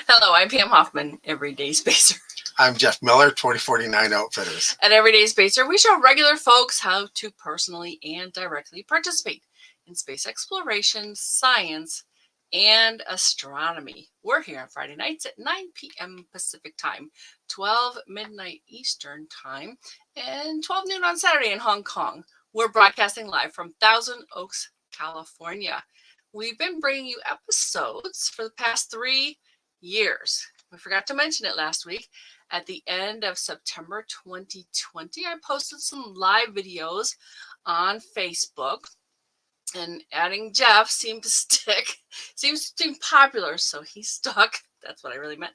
Hello, I'm Pam Hoffman, Everyday Spacer. I'm Jeff Miller, 2049 Outfitters. At Everyday Spacer, we show regular folks how to personally and directly participate in space exploration, science, and astronomy. We're here on Friday nights at 9 p.m. Pacific Time, 12 midnight Eastern Time, and 12 noon on Saturday in Hong Kong. We're broadcasting live from Thousand Oaks, California. We've been bringing you episodes for the past 3 years. We forgot to mention it last week. At the end of September 2020, I posted some live videos on Facebook, and adding Jeff seemed to stick. Seemed popular, so he stuck. That's what I really meant.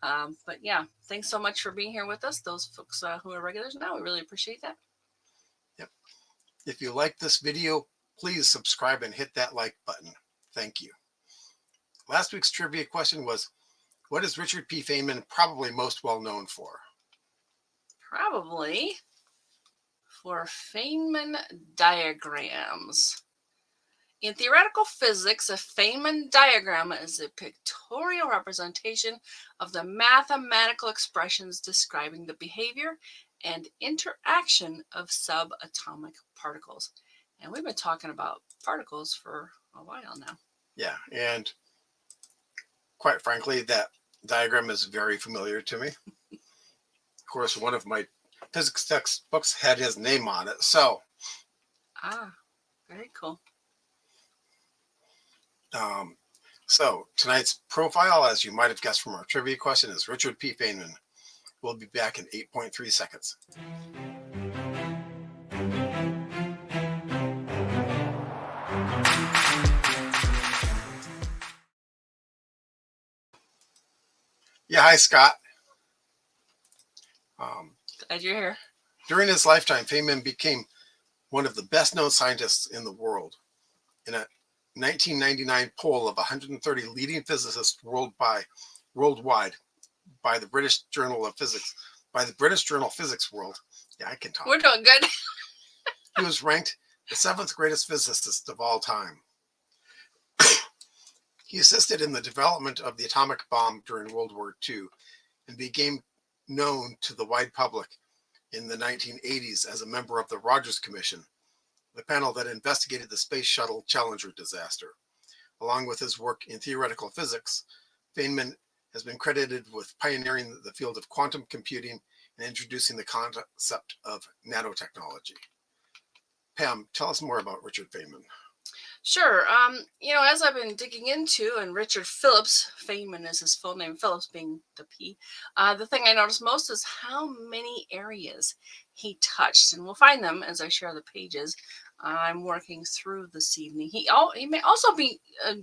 But yeah, thanks so much for being here with us. Those folks who are regulars now, we really appreciate that. Yep. If you like this video, please subscribe and hit that like button. Thank you. Last week's trivia question was, what is Richard P. Feynman probably most well known for? Probably for Feynman diagrams. In theoretical physics, a Feynman diagram is a pictorial representation of the mathematical expressions describing the behavior and interaction of subatomic particles. And we've been talking about particles for a while now. Yeah, and quite frankly, that diagram is very familiar to me. Of course, one of my physics textbooks had his name on it. So, very cool. So tonight's profile, as you might have guessed from our trivia question, is Richard P. Feynman. We'll be back in 8.3 seconds. Yeah, hi, Scott. Glad you're here. During his lifetime, Feynman became one of the best-known scientists in the world. In a 1999 poll of 130 leading physicists worldwide by the British Journal of Physics, Physics World. Yeah, I can talk. We're doing good. He was ranked the 7th greatest physicist of all time. He assisted in the development of the atomic bomb during World War II and became known to the wide public in the 1980s as a member of the Rogers Commission, the panel that investigated the Space Shuttle Challenger disaster. Along with his work in theoretical physics, Feynman has been credited with pioneering the field of quantum computing and introducing the concept of nanotechnology. Pam, tell us more about Richard Feynman. Sure. As I've been digging into, and Richard Phillips, Feynman is his full name, Phillips being the P, the thing I noticed most is how many areas he touched. And we'll find them as I share the pages I'm working through this evening. He may also be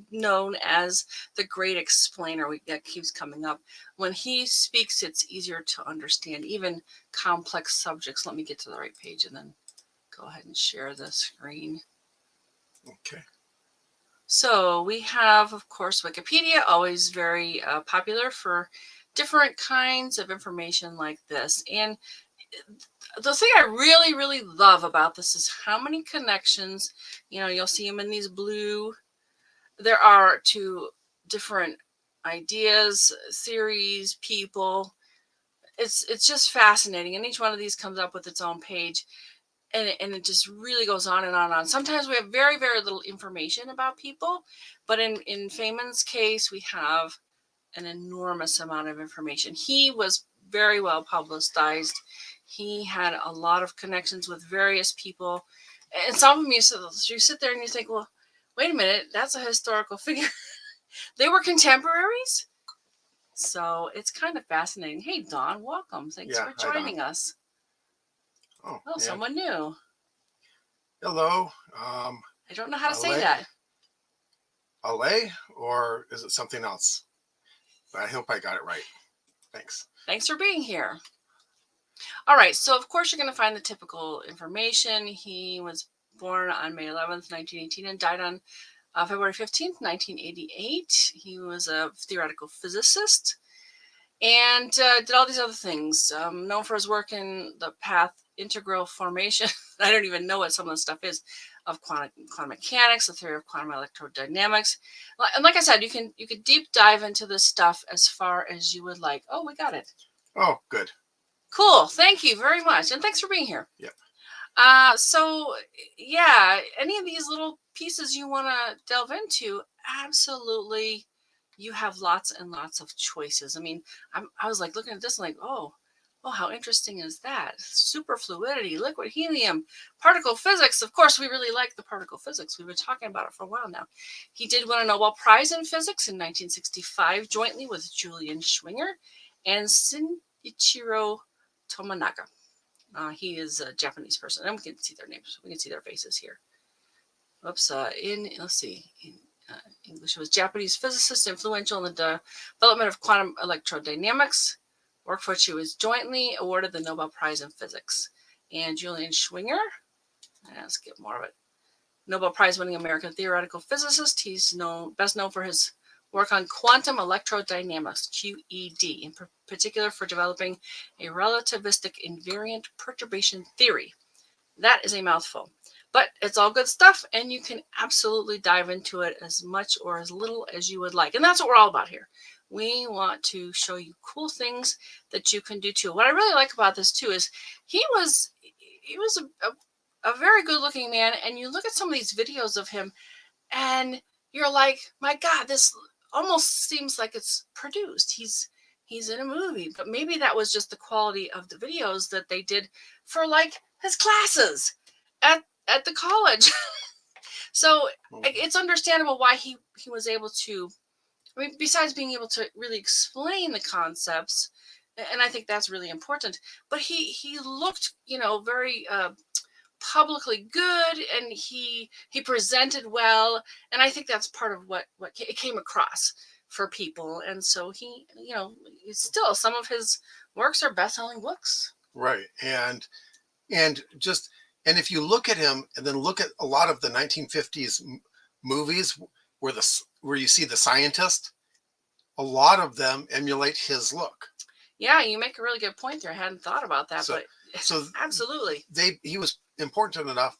known as the great explainer. That keeps coming up. When he speaks, it's easier to understand, even complex subjects. Let me get to the right page and then go ahead and share the screen. Okay. So we have, of course, Wikipedia, always very popular for different kinds of information like this. And the thing I really, really love about this is how many connections, you'll see them in these blue, there are to different ideas, theories, people. It's just fascinating. And each one of these comes up with its own page. And it just really goes on and on and on. Sometimes we have very, very little information about people. But in Feynman's case, we have an enormous amount of information. He was very well publicized. He had a lot of connections with various people. And some of them, you sit there and you think, well, wait a minute, that's a historical figure. They were contemporaries? So it's kind of fascinating. Hey, Don, welcome. Thanks for joining us. Oh, yeah. Someone new. Hello. I don't know how to say that. Ale, or is it something else? But I hope I got it right. Thanks. Thanks for being here. All right. So, of course, you're going to find the typical information. He was born on May 11th, 1918, and died on February 15th, 1988. He was a theoretical physicist and did all these other things. Known for his work in the path integral formation. I don't even know what some of the stuff is. of quantum mechanics, the theory of quantum electrodynamics. And like I said, you can deep dive into this stuff as far as you would like. Oh, we got it. Oh, good. Cool. Thank you very much. And thanks for being here. Yep. So yeah, any of these little pieces you want to delve into, absolutely, you have lots and lots of choices. I mean, I was like looking at this and like, oh, how interesting is that? Superfluidity, liquid helium, particle physics. Of course, we really like the particle physics. We've been talking about it for a while now. He did win a Nobel Prize in Physics in 1965, jointly with Julian Schwinger and Shinichiro Tomonaga. He is a Japanese person, and we can see their names. We can see their faces here. Oops. Let's see. In English, it was Japanese physicist, influential in the development of quantum electrodynamics, work for which he was jointly awarded the Nobel Prize in Physics. And Julian Schwinger, let's get more of it. Nobel Prize winning American theoretical physicist. He's best known for his work on quantum electrodynamics, QED, in particular for developing a relativistic invariant perturbation theory. That is a mouthful, but it's all good stuff, and you can absolutely dive into it as much or as little as you would like. And that's what we're all about here. We want to show you cool things that you can do too. What I really like about this too is he was a very good looking man, and you look at some of these videos of him and you're like, my God, this almost seems like it's produced. He's in a movie, but maybe that was just the quality of the videos that they did for like his classes at the college. So it's understandable why he was able to, I mean, besides being able to really explain the concepts, and I think that's really important, but he looked, very publicly good, and he presented well, and I think that's part of what it came across for people. And so he, still some of his works are best-selling books. Right. And if you look at him and then look at a lot of the 1950s movies where you see the scientist, a lot of them emulate his look. Yeah, you make a really good point there. I hadn't thought about that, but absolutely. He was important enough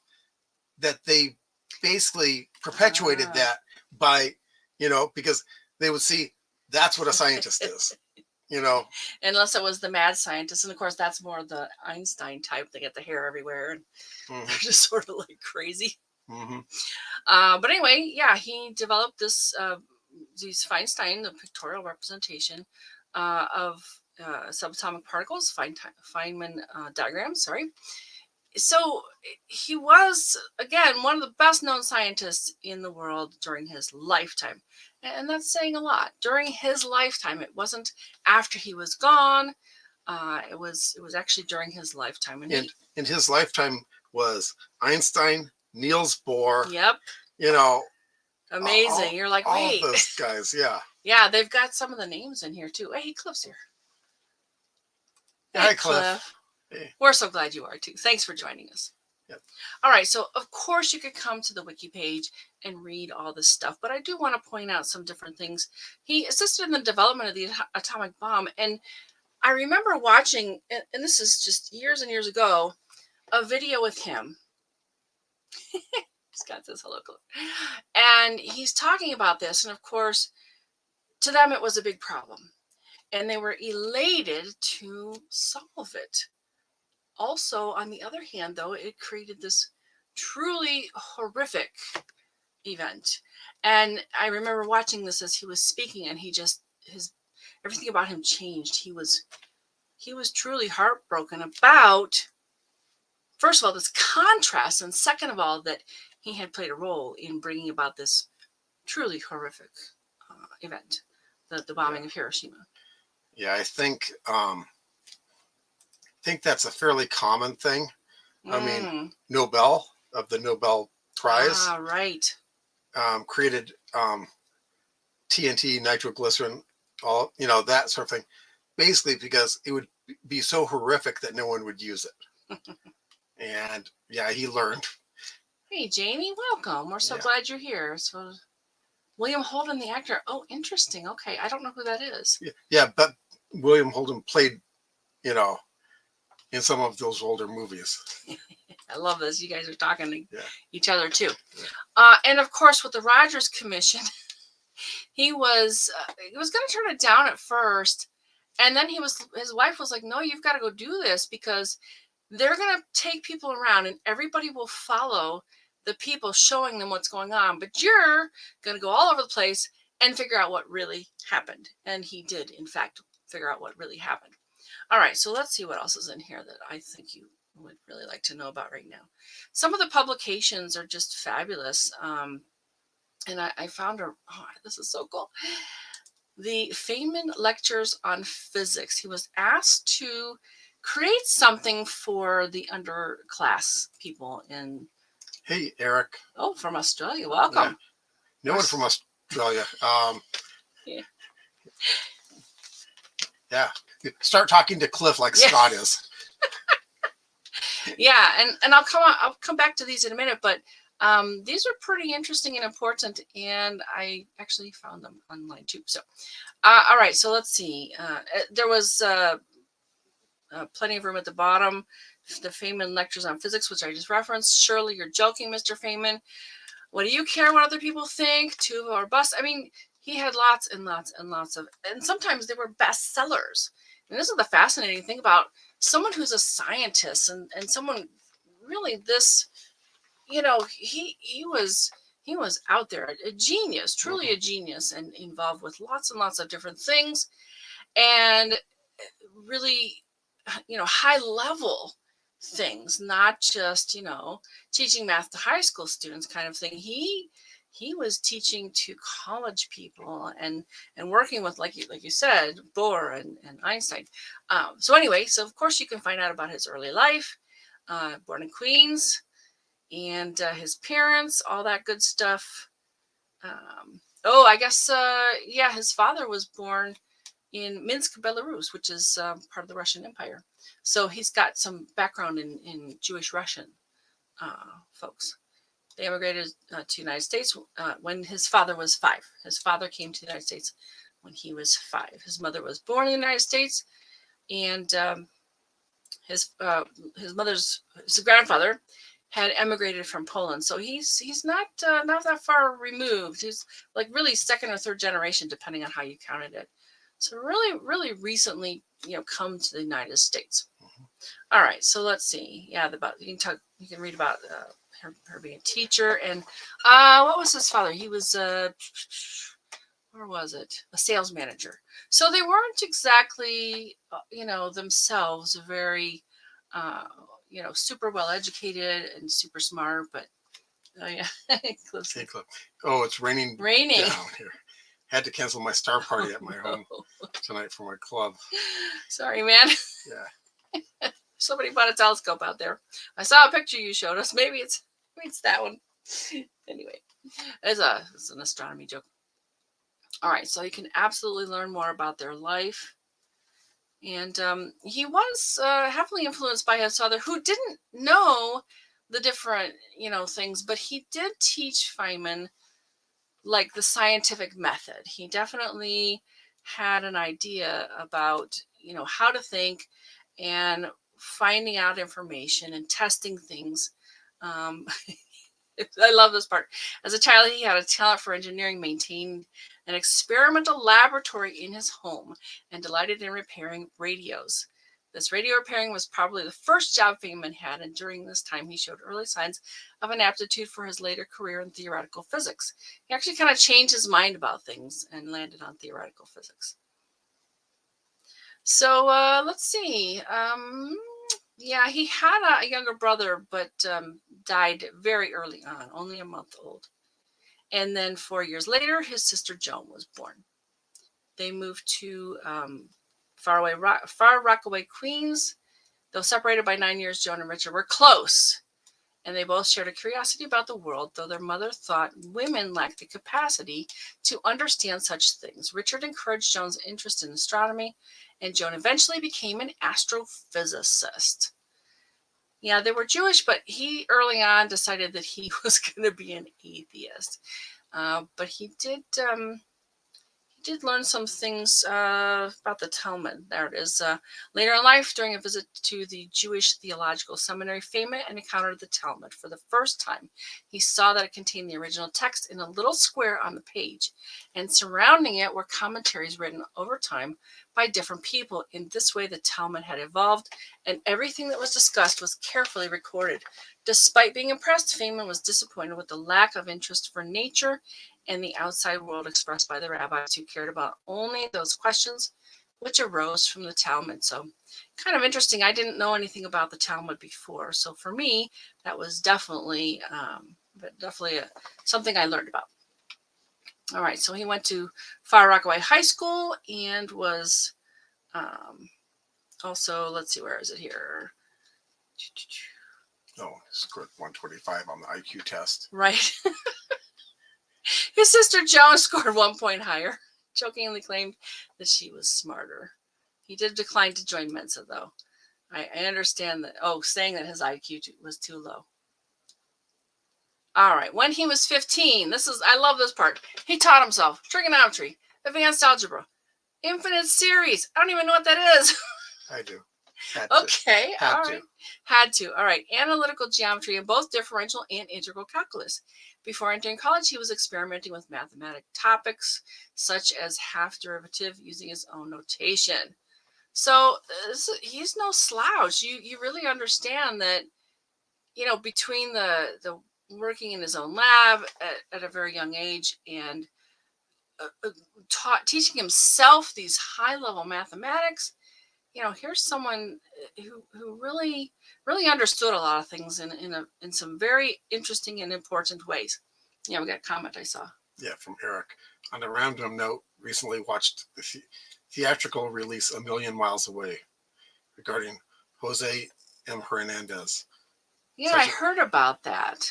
that they basically perpetuated that by, because they would see that's what a scientist is, Unless it was the mad scientist. And of course, that's more the Einstein type. They get the hair everywhere and they're just sort of like crazy. But anyway, yeah, he developed these Feinstein, the pictorial representation of subatomic particles, Feynman diagrams, sorry. So he was, again, one of the best known scientists in the world during his lifetime. And that's saying a lot. During his lifetime, it wasn't after he was gone. It was actually during his lifetime. And his lifetime was Einstein, Niels Bohr. Yep. Amazing. You're like, wait. All those guys, yeah. Yeah, they've got some of the names in here too. Hey, Cliff's here. Hi, Cliff. Hey. We're so glad you are too. Thanks for joining us. Yep. All right, so of course you could come to the wiki page and read all this stuff, but I do want to point out some different things. He assisted in the development of the atomic bomb, and I remember watching, and this is just years and years ago, a video with him. Scott says hello, Cliff. And he's talking about this, and of course, to them it was a big problem, and they were elated to solve it. Also, on the other hand, though, it created this truly horrific event. And I remember watching this as he was speaking, and everything about him changed. He was truly heartbroken about, first of all, this contrast, and second of all, that he had played a role in bringing about this truly horrific event, the bombing of Hiroshima. Yeah, I think that's a fairly common thing. I mean, Nobel of the Nobel Prize, right, created TNT, nitroglycerin, all that sort of thing, basically because it would be so horrific that no one would use it. And yeah, he learned. Hey, Jamie, welcome. We're so glad you're here. So, William Holden, the actor. Oh, interesting. Okay, I don't know who that is. Yeah, but William Holden played, in some of those older movies. I love this. You guys are talking to Yeah. each other too. Yeah. And of course, with the Rogers Commission, he was going to turn it down at first, and then his wife was like, "No, you've got to go do this because they're going to take people around, and everybody will follow the people showing them what's going on. But you're going to go all over the place and figure out what really happened." And he did, in fact, figure out what really happened. All right, so let's see what else is in here that I think you would really like to know about right now. Some of the publications are just fabulous. And I found this is so cool. The Feynman Lectures on Physics. He was asked to create something for the underclass people in. Hey, Eric. Oh, from Australia. Welcome. Yeah. No one from Australia. Yeah. Yeah. Start talking to Cliff like Scott is. Yeah, and I'll come back to these in a minute, but these are pretty interesting and important, and I actually found them online too. So, all right, so let's see. There was plenty of room at the bottom. The Feynman Lectures on Physics, which I just referenced. Surely you're joking, Mr. Feynman. What do you care what other people think? 2 or bust. I mean, he had lots and lots and lots of, and sometimes they were bestsellers. And this is the fascinating thing about someone who's a scientist and someone really this, he was out there, a genius, truly a genius, and involved with lots and lots of different things, and really, high level things, not just, teaching math to high school students kind of thing. He was teaching to college people and working with, like you said, Bohr and Einstein. So anyway, so of course you can find out about his early life, born in Queens, and his parents, all that good stuff. I guess, his father was born in Minsk, Belarus, which is part of the Russian Empire. So he's got some background in Jewish Russian folks. They immigrated to the United States when his father was 5. His father came to the United States when he was 5. His mother was born in the United States, and his grandfather had emigrated from Poland. So he's not that far removed. He's like really 2nd or 3rd generation, depending on how you counted it. So really, really recently, come to the United States. All right, so let's see. Yeah, you can read about her being a teacher, and what was his father? He was where was it? A sales manager. So they weren't exactly, themselves very, super well educated and super smart. But oh yeah, Hey, Cliff. Oh, it's raining. Raining down here. Had to cancel my star party at my home tonight for my club. Sorry, man. Yeah. Somebody bought a telescope out there. I saw a picture you showed us. Maybe it's that one. Anyway, it's an astronomy joke. All right, so you can absolutely learn more about their life. And he was heavily influenced by his father, who didn't know the different, things, but he did teach Feynman like the scientific method. He definitely had an idea about, how to think and finding out information and testing things. I love this part. As a child, he had a talent for engineering, maintained an experimental laboratory in his home, and delighted in repairing radios. This radio repairing was probably the first job Feynman had, and during this time, he showed early signs of an aptitude for his later career in theoretical physics. He actually kind of changed his mind about things and landed on theoretical physics. So let's see. Yeah, he had a younger brother, but died very early on, only a month old. And then 4 years later, his sister Joan was born. They moved to far Rockaway, Queens. Though separated by 9 years, Joan and Richard were close, and they both shared a curiosity about the world, though their mother thought women lacked the capacity to understand such things. Richard encouraged Joan's interest in astronomy, and Joan eventually became an astrophysicist. Yeah, they were Jewish, but he early on decided that he was going to be an atheist. But he did did learn some things about the Talmud. There it is. Later in life, during a visit to the Jewish Theological Seminary, Feynman encountered the Talmud for the first time. He saw that it contained the original text in a little square on the page, and surrounding it were commentaries written over time by different people. In this way, the Talmud had evolved, and everything that was discussed was carefully recorded. Despite being impressed, Feynman was disappointed with the lack of interest for nature and the outside world expressed by the rabbis, who cared about only those questions which arose from the Talmud. So kind of interesting. I didn't know anything about the Talmud before. So for me, that was definitely something I learned about. All right, so he went to Far Rockaway High School and was also, let's see, where is it here? Oh, scored 125 on the IQ test. Right. His sister Joan scored 1 point higher, jokingly claimed that she was smarter. He did decline to join Mensa, though. I understand that. Oh, saying that his IQ was too low. All right. When he was 15, I love this part. He taught himself trigonometry, advanced algebra, infinite series. I don't even know what that is. I do. Okay. All right. Had to. All right. Analytical geometry in both differential and integral calculus. Before entering college, he was experimenting with mathematical topics such as half derivative using his own notation. So he's no slouch. You really understand that, between the working in his own lab at a very young age and teaching himself these high level mathematics. Here's someone who really understood a lot of things in some very interesting and important ways. Yeah, we got a comment I saw. Yeah, from Eric. On a random note, recently watched the theatrical release A Million Miles Away regarding Jose M. Hernandez. Yeah, I heard about that.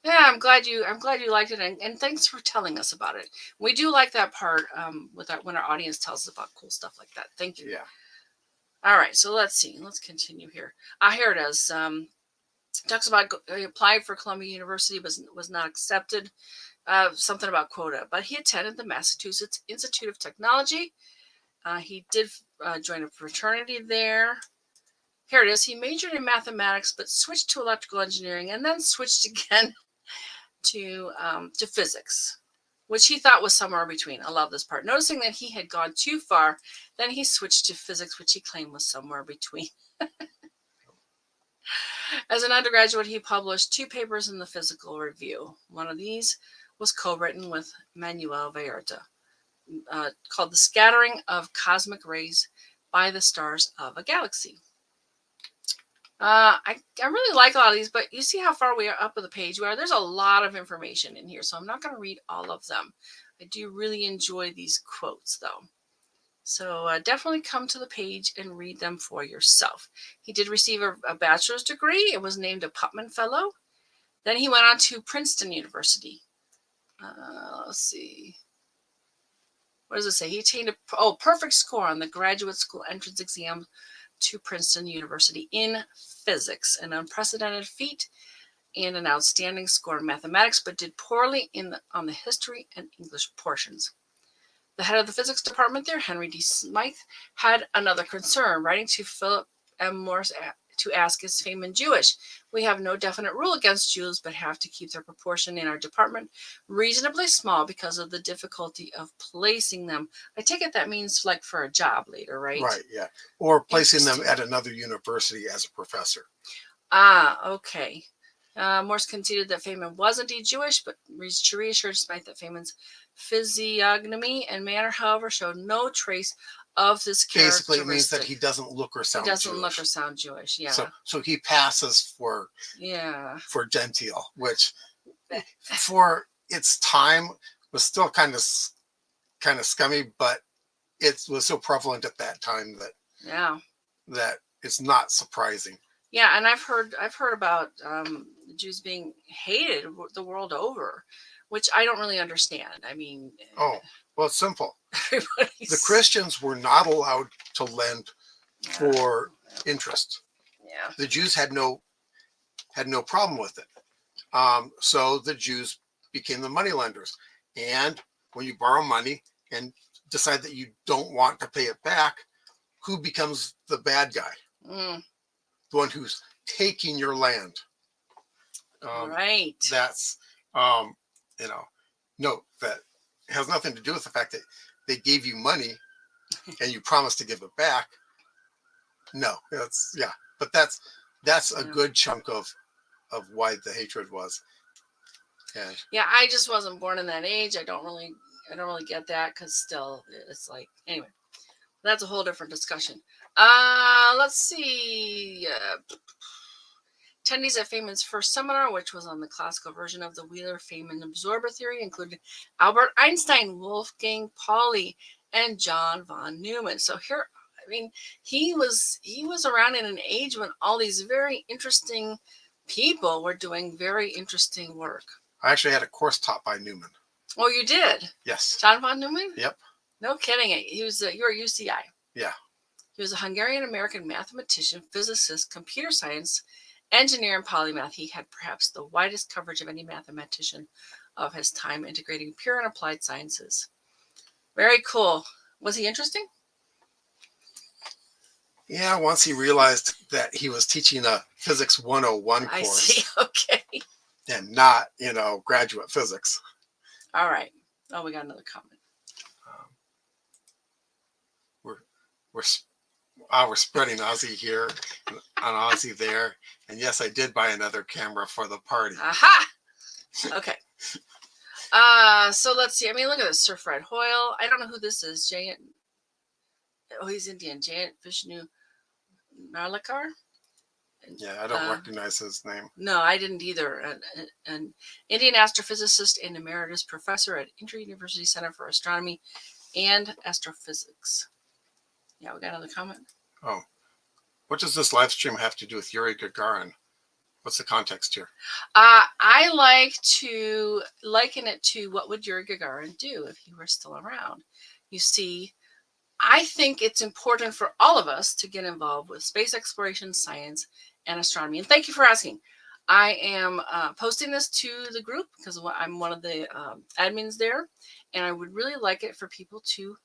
Yeah, I'm glad you liked it, and thanks for telling us about it. We do like that part when our audience tells us about cool stuff like that. Thank you. Yeah. All right, so let's see. Let's continue here. Here it is. Talks about he applied for Columbia University, was not accepted. Something about quota, but he attended the Massachusetts Institute of Technology. He did join a fraternity there. Here it is. He majored in mathematics, but switched to electrical engineering, and then switched again to physics, which he thought was somewhere in between. I love this part. Noticing that he had gone too far, then he switched to physics, which he claimed was somewhere between. As an undergraduate, he published 2 papers in the Physical Review. One of these was co-written with Manuel Vallarta, called The Scattering of Cosmic Rays by the Stars of a Galaxy. I really like a lot of these, but you see how far we are up of the page where there's a lot of information in here, so I'm not going to read all of them. I do really enjoy these quotes, though. So definitely come to the page and read them for yourself. He did receive a bachelor's degree. It was named a Putnam Fellow. Then he went on to Princeton University. Let's see. What does it say? He attained a perfect score on the graduate school entrance exam to Princeton University in physics, an unprecedented feat, and an outstanding score in mathematics, but did poorly on the history and English portions. The head of the physics department there, Henry D. Smythe, had another concern, writing to Philip M. Morse to ask, is Feynman Jewish? We have no definite rule against Jews, but have to keep their proportion in our department reasonably small because of the difficulty of placing them. I take it that means like for a job later, right? Right, yeah. Or placing them at another university as a professor. Okay. Morse conceded that Feynman was indeed Jewish, but reassured Smythe that Feynman's physiognomy and manner, however, showed no trace of this characteristic. Basically, it means that he doesn't look or sound Jewish. He doesn't look or sound Jewish, yeah. So he passes for genteel, which for its time was still kind of scummy, but it was so prevalent at that time that it's not surprising. Yeah, and I've heard about Jews being hated the world over, which I don't really understand. I mean, well, it's simple. The Christians were not allowed to lend for interest. Yeah, the Jews had no problem with it. So the Jews became the money lenders, and when you borrow money and decide that you don't want to pay it back, who becomes the bad guy? Mm, The one who's taking your land. right. That's, you know, note that has nothing to do with the fact that they gave you money and you promised to give it back. No, that's, yeah, but that's a good chunk of why the hatred was. And yeah, I just wasn't born in that age. I don't really get that, because still it's like, anyway, that's a whole different discussion. Let's see. Attendees at Feynman's first seminar, which was on the classical version of the Wheeler-Feynman absorber theory, included Albert Einstein, Wolfgang Pauli, and John von Neumann. So here, I mean, he was around in an age when all these very interesting people were doing very interesting work. I actually had a course taught by Neumann. Oh, you did? Yes. John von Neumann? Yep. No kidding. He was you were at UCI. Yeah. He was a Hungarian-American mathematician, physicist, computer science, engineer, and polymath. He had perhaps the widest coverage of any mathematician of his time, integrating pure and applied sciences. Very cool. Was he interesting? Yeah, once he realized that he was teaching a Physics 101 course. I see. Okay. And not, graduate physics. All right. Oh, we got another comment. We're spreading Aussie here and on Aussie there. And yes, I did buy another camera for the party. Aha! Okay. So let's see. I mean, look at this. Sir Fred Hoyle. I don't know who this is. He's Indian. Jayant Vishnu Narlikar. Yeah, I don't recognize his name. No, I didn't either. An Indian astrophysicist and emeritus professor at Inter-University Center for Astronomy and Astrophysics. Yeah, we got another comment. Oh, what does this live stream have to do with Yuri Gagarin? What's the context here? I like to liken it to what would Yuri Gagarin do if he were still around. You see, I think it's important for all of us to get involved with space exploration, science, and astronomy. And thank you for asking. I am posting this to the group because I'm one of the admins there, and I would really like it for people to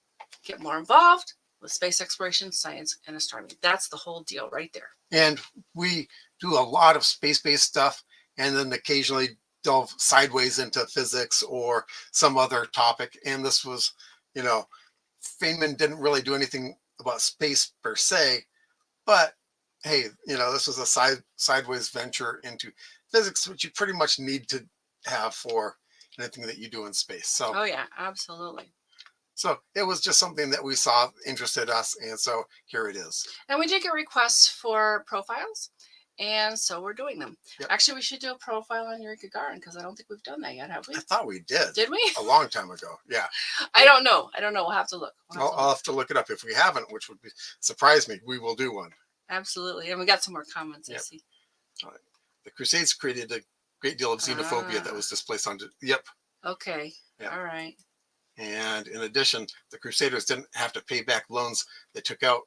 get more involved with space exploration, science, and astronomy. That's the whole deal right there. And we do a lot of space-based stuff, and then occasionally delve sideways into physics or some other topic. And this was, Feynman didn't really do anything about space per se, but hey, this was a sideways venture into physics, which you pretty much need to have for anything that you do in space. So, oh yeah, absolutely. So it was just something that we saw interested us, and so here it is. And we did get requests for profiles, and so we're doing them. Yep. Actually, we should do a profile on Yuri Gagarin because I don't think we've done that yet, have we? I thought we did. Did we? A long time ago, yeah. I don't know. We'll have to look. I'll have to look it up. If we haven't, which would surprise me, we will do one. Absolutely. And we got some more comments, yep. I see. The Crusades created a great deal of xenophobia that was displaced onto, yep. Okay, yep. All right. And in addition, the Crusaders didn't have to pay back loans they took out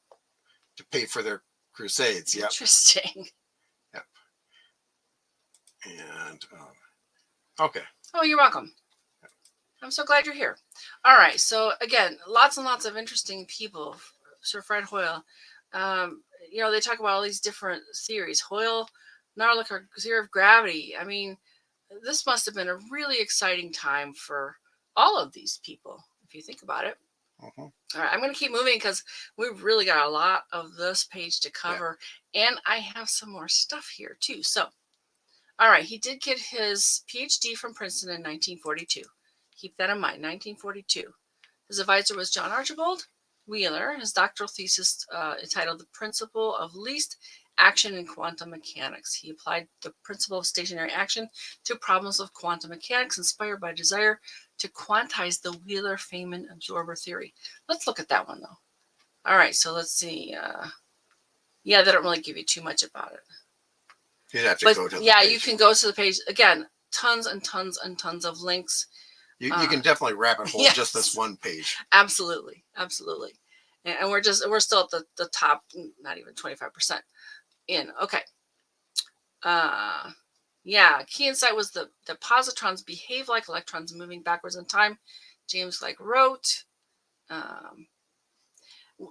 to pay for their crusades. Yep. Interesting. Yep. And, okay. Oh, you're welcome. Yep. I'm so glad you're here. All right. So again, lots and lots of interesting people. Sir Fred Hoyle. They talk about all these different theories. Hoyle, Narlikar, theory of gravity. I mean, this must have been a really exciting time for all of these people, if you think about it. Mm-hmm. All right, I'm going to keep moving because we've really got a lot of this page to cover, and I have some more stuff here too. So, all right, he did get his PhD from Princeton in 1942. Keep that in mind, 1942. His advisor was John Archibald Wheeler. His doctoral thesis entitled "The Principle of Least Action in Quantum Mechanics." He applied the principle of stationary action to problems of quantum mechanics, inspired by desire to quantize the Wheeler-Feynman absorber theory. Let's look at that one, though. All right, so let's see. They don't really give you too much about it. You'd have to go to the page. You can go to the page. Again, tons and tons and tons of links. You can definitely rabbit hole just this one page. Absolutely. Absolutely. And we're still at the top, not even 25% in. Okay. Key insight was the positrons behave like electrons moving backwards in time. James Gleick wrote, Um,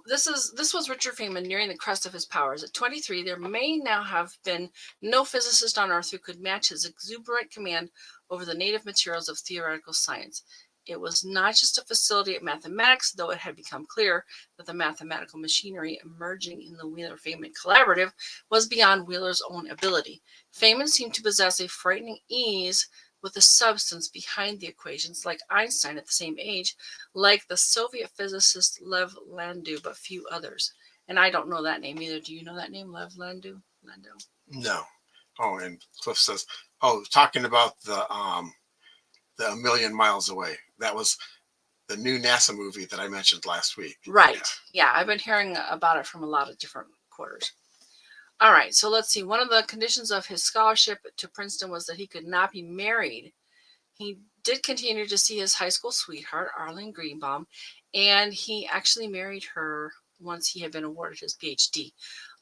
this was Richard Feynman nearing the crest of his powers. At 23, there may now have been no physicist on Earth who could match his exuberant command over the native materials of theoretical science. It was not just a facility at mathematics, though it had become clear that the mathematical machinery emerging in the Wheeler-Feynman collaborative was beyond Wheeler's own ability. Feynman seemed to possess a frightening ease with the substance behind the equations, like Einstein at the same age, like the Soviet physicist Lev Landau, but few others. And I don't know that name either. Do you know that name, Lev Landau? No. Oh, and Cliff says, "Oh, talking about the A Million Miles Away. That was the new NASA movie that I mentioned last week." Right. Yeah, I've been hearing about it from a lot of different quarters. All right, so let's see. One of the conditions of his scholarship to Princeton was that he could not be married. He did continue to see his high school sweetheart, Arlene Greenbaum, and he actually married her once he had been awarded his PhD.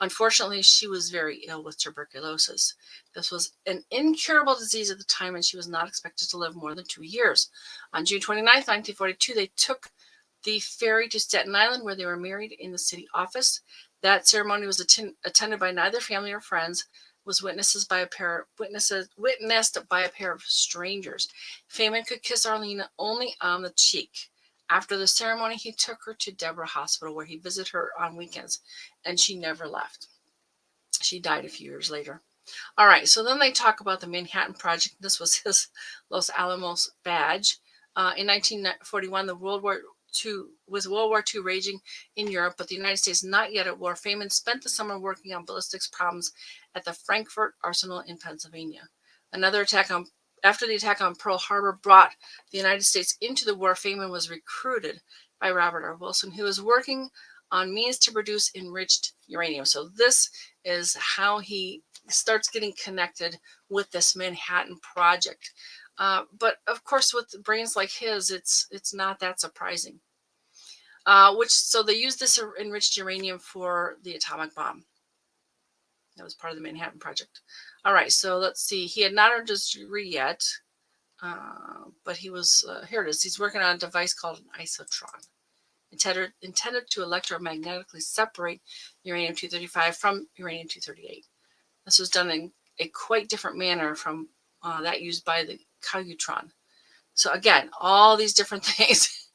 Unfortunately, she was very ill with tuberculosis. This was an incurable disease at the time, and she was not expected to live more than 2 years. On June 29th, 1942, they took the ferry to Staten Island, where they were married in the city office. That ceremony was attended by neither family or friends, was witnessed by a pair of strangers. Feynman could kiss Arlene only on the cheek. After the ceremony, he took her to Deborah Hospital, where he visited her on weekends, and she never left. She died a few years later. All right, so then they talk about the Manhattan Project. This was his Los Alamos badge. In 1941, World War II raging in Europe, but the United States not yet at war. Feynman spent the summer working on ballistics problems at the Frankfurt Arsenal in Pennsylvania. After the attack on Pearl Harbor brought the United States into the war, Feynman was recruited by Robert R. Wilson, who was working on means to produce enriched uranium. So this is how he starts getting connected with this Manhattan Project. But of course, with brains like his, it's not that surprising. So they used this enriched uranium for the atomic bomb. That was part of the Manhattan Project. All right, so let's see. He had not earned his degree yet, but he was, here it is. He's working on a device called an isotron, intended to electromagnetically separate uranium-235 from uranium-238. This was done in a quite different manner from that used by the Calutron. So again, all these different things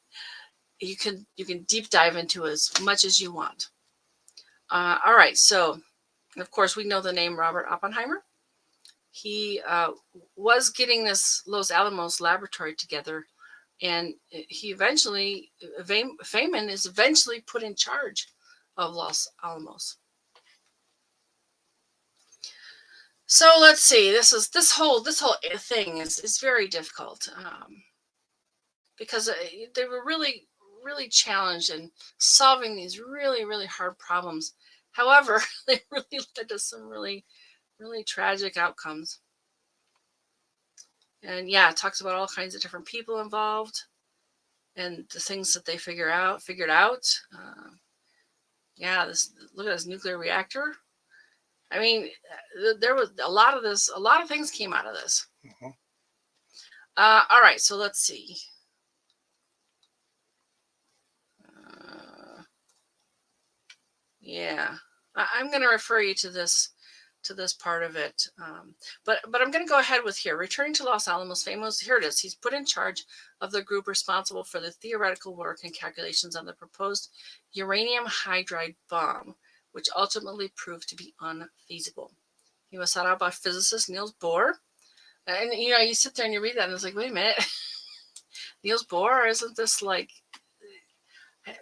you can deep dive into as much as you want. All right, so of course we know the name Robert Oppenheimer. He was getting this Los Alamos laboratory together, and Feynman is eventually put in charge of Los Alamos. So let's see. This whole thing is very difficult because they were really challenged in solving these really hard problems. However, they really led to some really tragic outcomes. And yeah, it talks about all kinds of different people involved and the things that they figured out. Yeah, look at this nuclear reactor. I mean, there was a lot of things came out of this. Mm-hmm. All right, so let's see. Yeah, I'm going to refer you to this part of it. But I'm going to go ahead with here. Returning to Los Alamos, Feynman, here it is. He's put in charge of the group responsible for the theoretical work and calculations on the proposed uranium hydride bomb, which ultimately proved to be unfeasible. He was sought out by physicist Niels Bohr. And, you sit there and you read that and it's like, wait a minute. Niels Bohr, isn't this like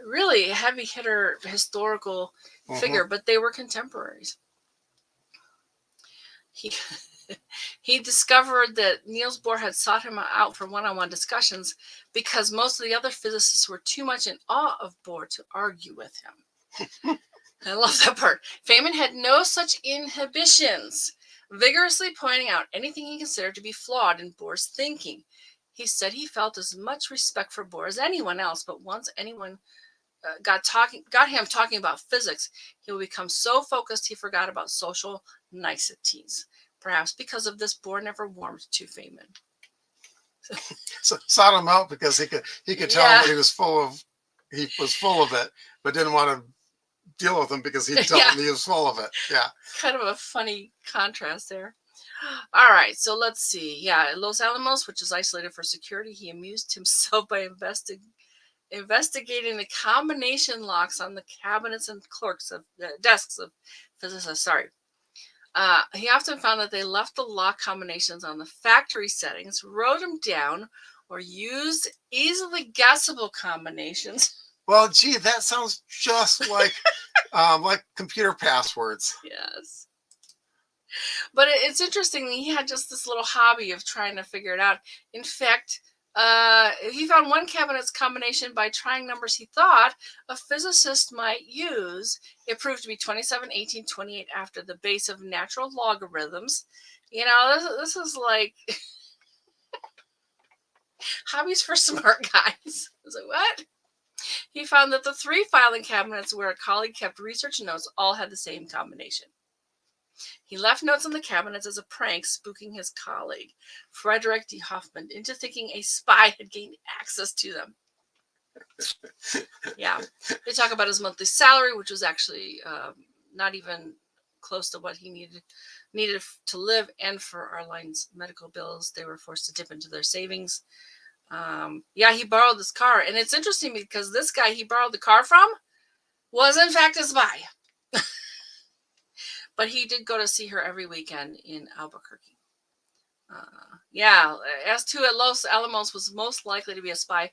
really heavy hitter historical figure? But they were contemporaries. He discovered that Niels Bohr had sought him out for one-on-one discussions because most of the other physicists were too much in awe of Bohr to argue with him. I love that part. Feynman had no such inhibitions, vigorously pointing out anything he considered to be flawed in Bohr's thinking. He said he felt as much respect for Bohr as anyone else, but once anyone got him talking about physics, he would become so focused he forgot about social niceties. Perhaps because of this, Bohr never warmed to Feynman. So sought him out because he could tell that he was full of he was full of it, but didn't want to deal with him because he'd tell him he was full of it. Yeah. Kind of a funny contrast there. All right, so let's see. Yeah, at Los Alamos, which is isolated for security, he amused himself by investigating the combination locks on the cabinets and desks of physicists. Sorry. He often found that they left the lock combinations on the factory settings, wrote them down, or used easily guessable combinations. Well, gee, that sounds just like computer passwords. Yes. But it's interesting. He had just this little hobby of trying to figure it out. In fact, he found one cabinet's combination by trying numbers he thought a physicist might use. It proved to be 27, 18, 28 after the base of natural logarithms. You know, this is like hobbies for smart guys. I was like, what? He found that the 3 filing cabinets where a colleague kept research notes all had the same combination. He left notes on the cabinets as a prank, spooking his colleague, Frederick D. Hoffman, into thinking a spy had gained access to them. Yeah. They talk about his monthly salary, which was actually not even close to what he needed to live, and for Arline's medical bills. They were forced to dip into their savings. Yeah, he borrowed this car. And it's interesting because this guy he borrowed the car from was, in fact, a spy. But he did go to see her every weekend in Albuquerque. Yeah, as to at Los Alamos was most likely to be a spy.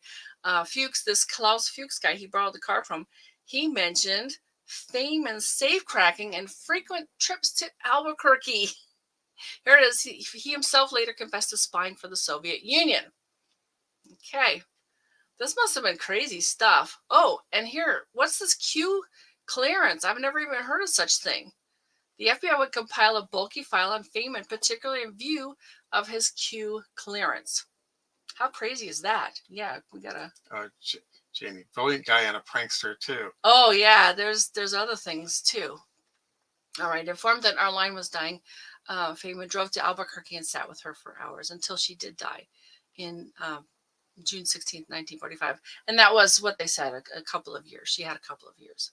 Fuchs, this Klaus Fuchs guy he borrowed the car from, he mentioned Feynman's safe cracking and frequent trips to Albuquerque. Here it is. He himself later confessed to spying for the Soviet Union. Okay. This must have been crazy stuff. Oh, and here, what's this Q clearance? I've never even heard of such thing. The FBI would compile a bulky file on Feynman, particularly in view of his Q clearance. How crazy is that? Yeah, we gotta. Jamie, brilliant guy and a prankster too. Oh yeah, there's other things too. All right, informed that Arline was dying, Feynman drove to Albuquerque and sat with her for hours until she did die in June 16th, 1945. And that was what they said, a couple of years. She had a couple of years.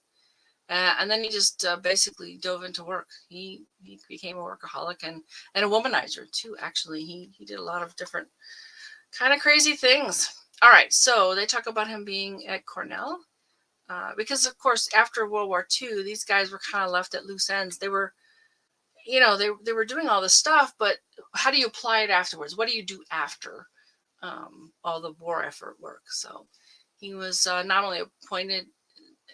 And then he just basically dove into work. He became a workaholic and a womanizer too. Actually, he did a lot of different kind of crazy things. All right, so they talk about him being at Cornell because, of course, after World War II, these guys were kind of left at loose ends. They were, they were doing all this stuff, but how do you apply it afterwards? What do you do after all the war effort work? So he was nominally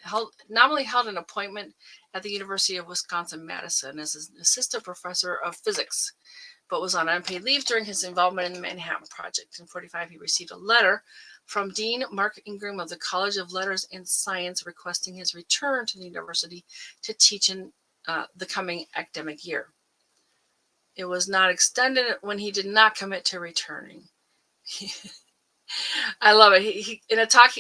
held an appointment at the University of Wisconsin-Madison as an assistant professor of physics, but was on unpaid leave during his involvement in the Manhattan Project. In 1945, he received a letter from Dean Mark Ingram of the College of Letters and Science requesting his return to the university to teach in the coming academic year. It was not extended when he did not commit to returning. I love it. He in a talk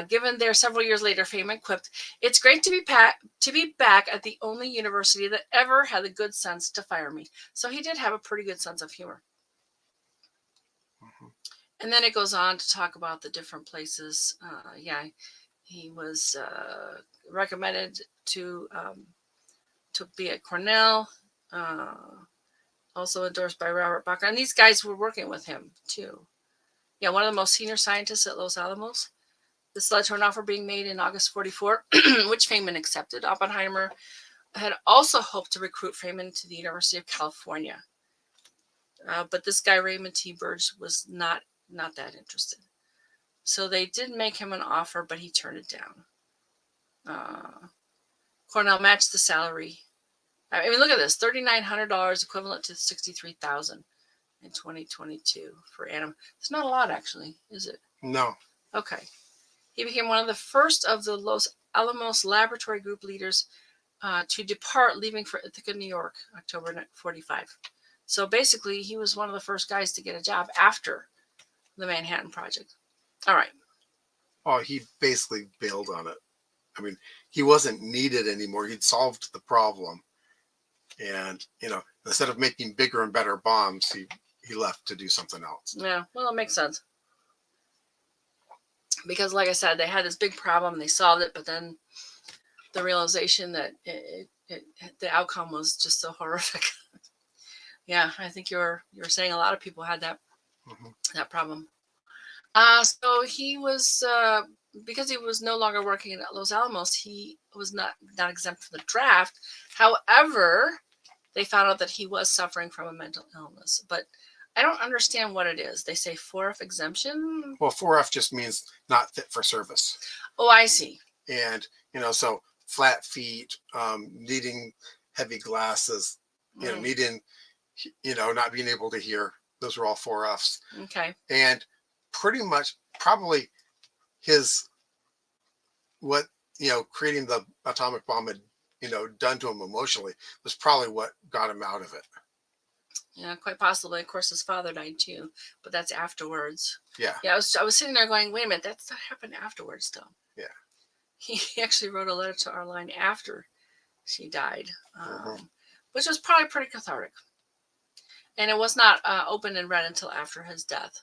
given there several years later, Feynman quipped, "It's great to be back at the only university that ever had the good sense to fire me." So he did have a pretty good sense of humor. Mm-hmm. And then it goes on to talk about the different places. Yeah, he was recommended to be at Cornell, also endorsed by Robert Bacher. And these guys were working with him too. Yeah, one of the most senior scientists at Los Alamos. This led to an offer being made in August 1944, which Feynman accepted. Oppenheimer had also hoped to recruit Feynman to the University of California. But this guy, Raymond T. Burge, was not that interested. So they did make him an offer, but he turned it down. Cornell matched the salary. I mean, look at this, $3,900 equivalent to $63,000 in 2022 for annum. It's not a lot, actually, is it? No. Okay. He became one of the first of the Los Alamos Laboratory Group leaders to depart, leaving for Ithaca, New York, October 1945. So basically, he was one of the first guys to get a job after the Manhattan Project. All right. Oh, he basically bailed on it. I mean, he wasn't needed anymore. He'd solved the problem. And, instead of making bigger and better bombs, he left to do something else. Yeah, well, it makes sense. because, like I said, they had this big problem. They solved it, but then the realization that the outcome was just so horrific. Yeah, I think you're saying a lot of people had that that problem. So he was because he was no longer working at Los Alamos. He was not exempt from the draft. However, they found out that he was suffering from a mental illness, but I don't understand what it is. They say 4F exemption. Well, 4F just means not fit for service. Oh, I see. And so flat feet, needing heavy glasses, needing, not being able to hear. Those are all 4Fs. Okay. And pretty much probably creating the atomic bomb had, done to him emotionally was probably what got him out of it. Yeah, quite possibly. Of course, his father died too, but that's afterwards. Yeah. Yeah, I was sitting there going, wait a minute, that happened afterwards, though. Yeah. He actually wrote a letter to Arline after she died, which was probably pretty cathartic. And it was not opened and read until after his death.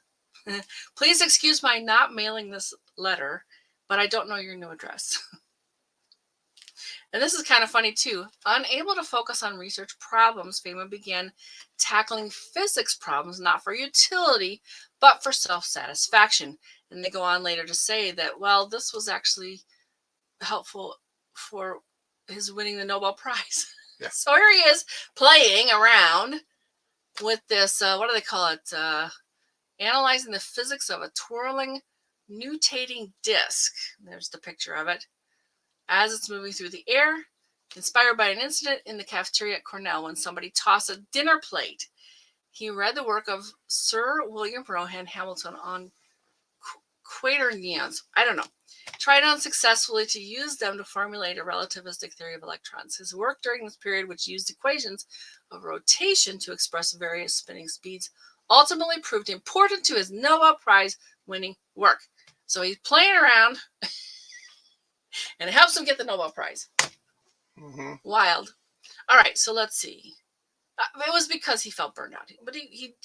Please excuse my not mailing this letter, but I don't know your new address. And this is kind of funny too. Unable to focus on research problems, Feynman began tackling physics problems not for utility, but for self-satisfaction. And they go on later to say that, well, this was actually helpful for his winning the Nobel Prize. Yeah. So here he is playing around with this, what do they call it? Analyzing the physics of a twirling, nutating disk. There's the picture of it. As it's moving through the air, inspired by an incident in the cafeteria at Cornell when somebody tossed a dinner plate. He read the work of Sir William Rowan Hamilton on quaternions. I don't know. Tried unsuccessfully to use them to formulate a relativistic theory of electrons. His work during this period, which used equations of rotation to express various spinning speeds, ultimately proved important to his Nobel Prize winning work. So he's playing around and it helps him get the Nobel Prize. Wild. All right, so let's see. It was because he felt burned out, but he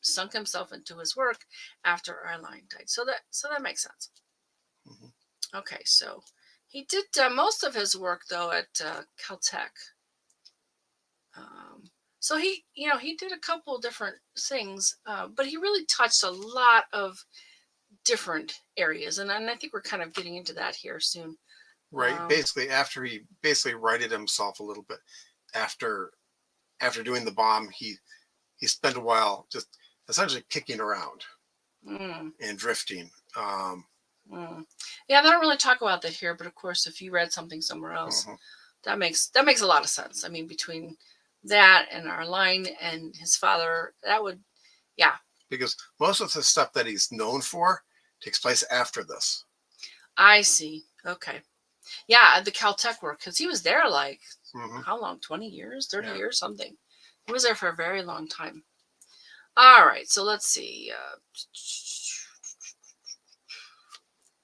sunk himself into his work after Arline died. So that makes sense. Okay, so he did most of his work though at Caltech. So he did a couple different things, but he really touched a lot of different areas, and I think we're kind of getting into that here soon. Right. Basically, after he righted himself a little bit, after doing the bomb, he spent a while just essentially kicking around and drifting. Yeah, they don't really talk about that here, but of course, if you read something somewhere else, that makes a lot of sense. I mean, between that and Arline and his father, that would, yeah. Because most of the stuff that he's known for takes place after this. I see. Okay. Yeah, the Caltech work, because he was there like, how long? 20 years? 30 years? Something. He was there for a very long time. All right, so let's see.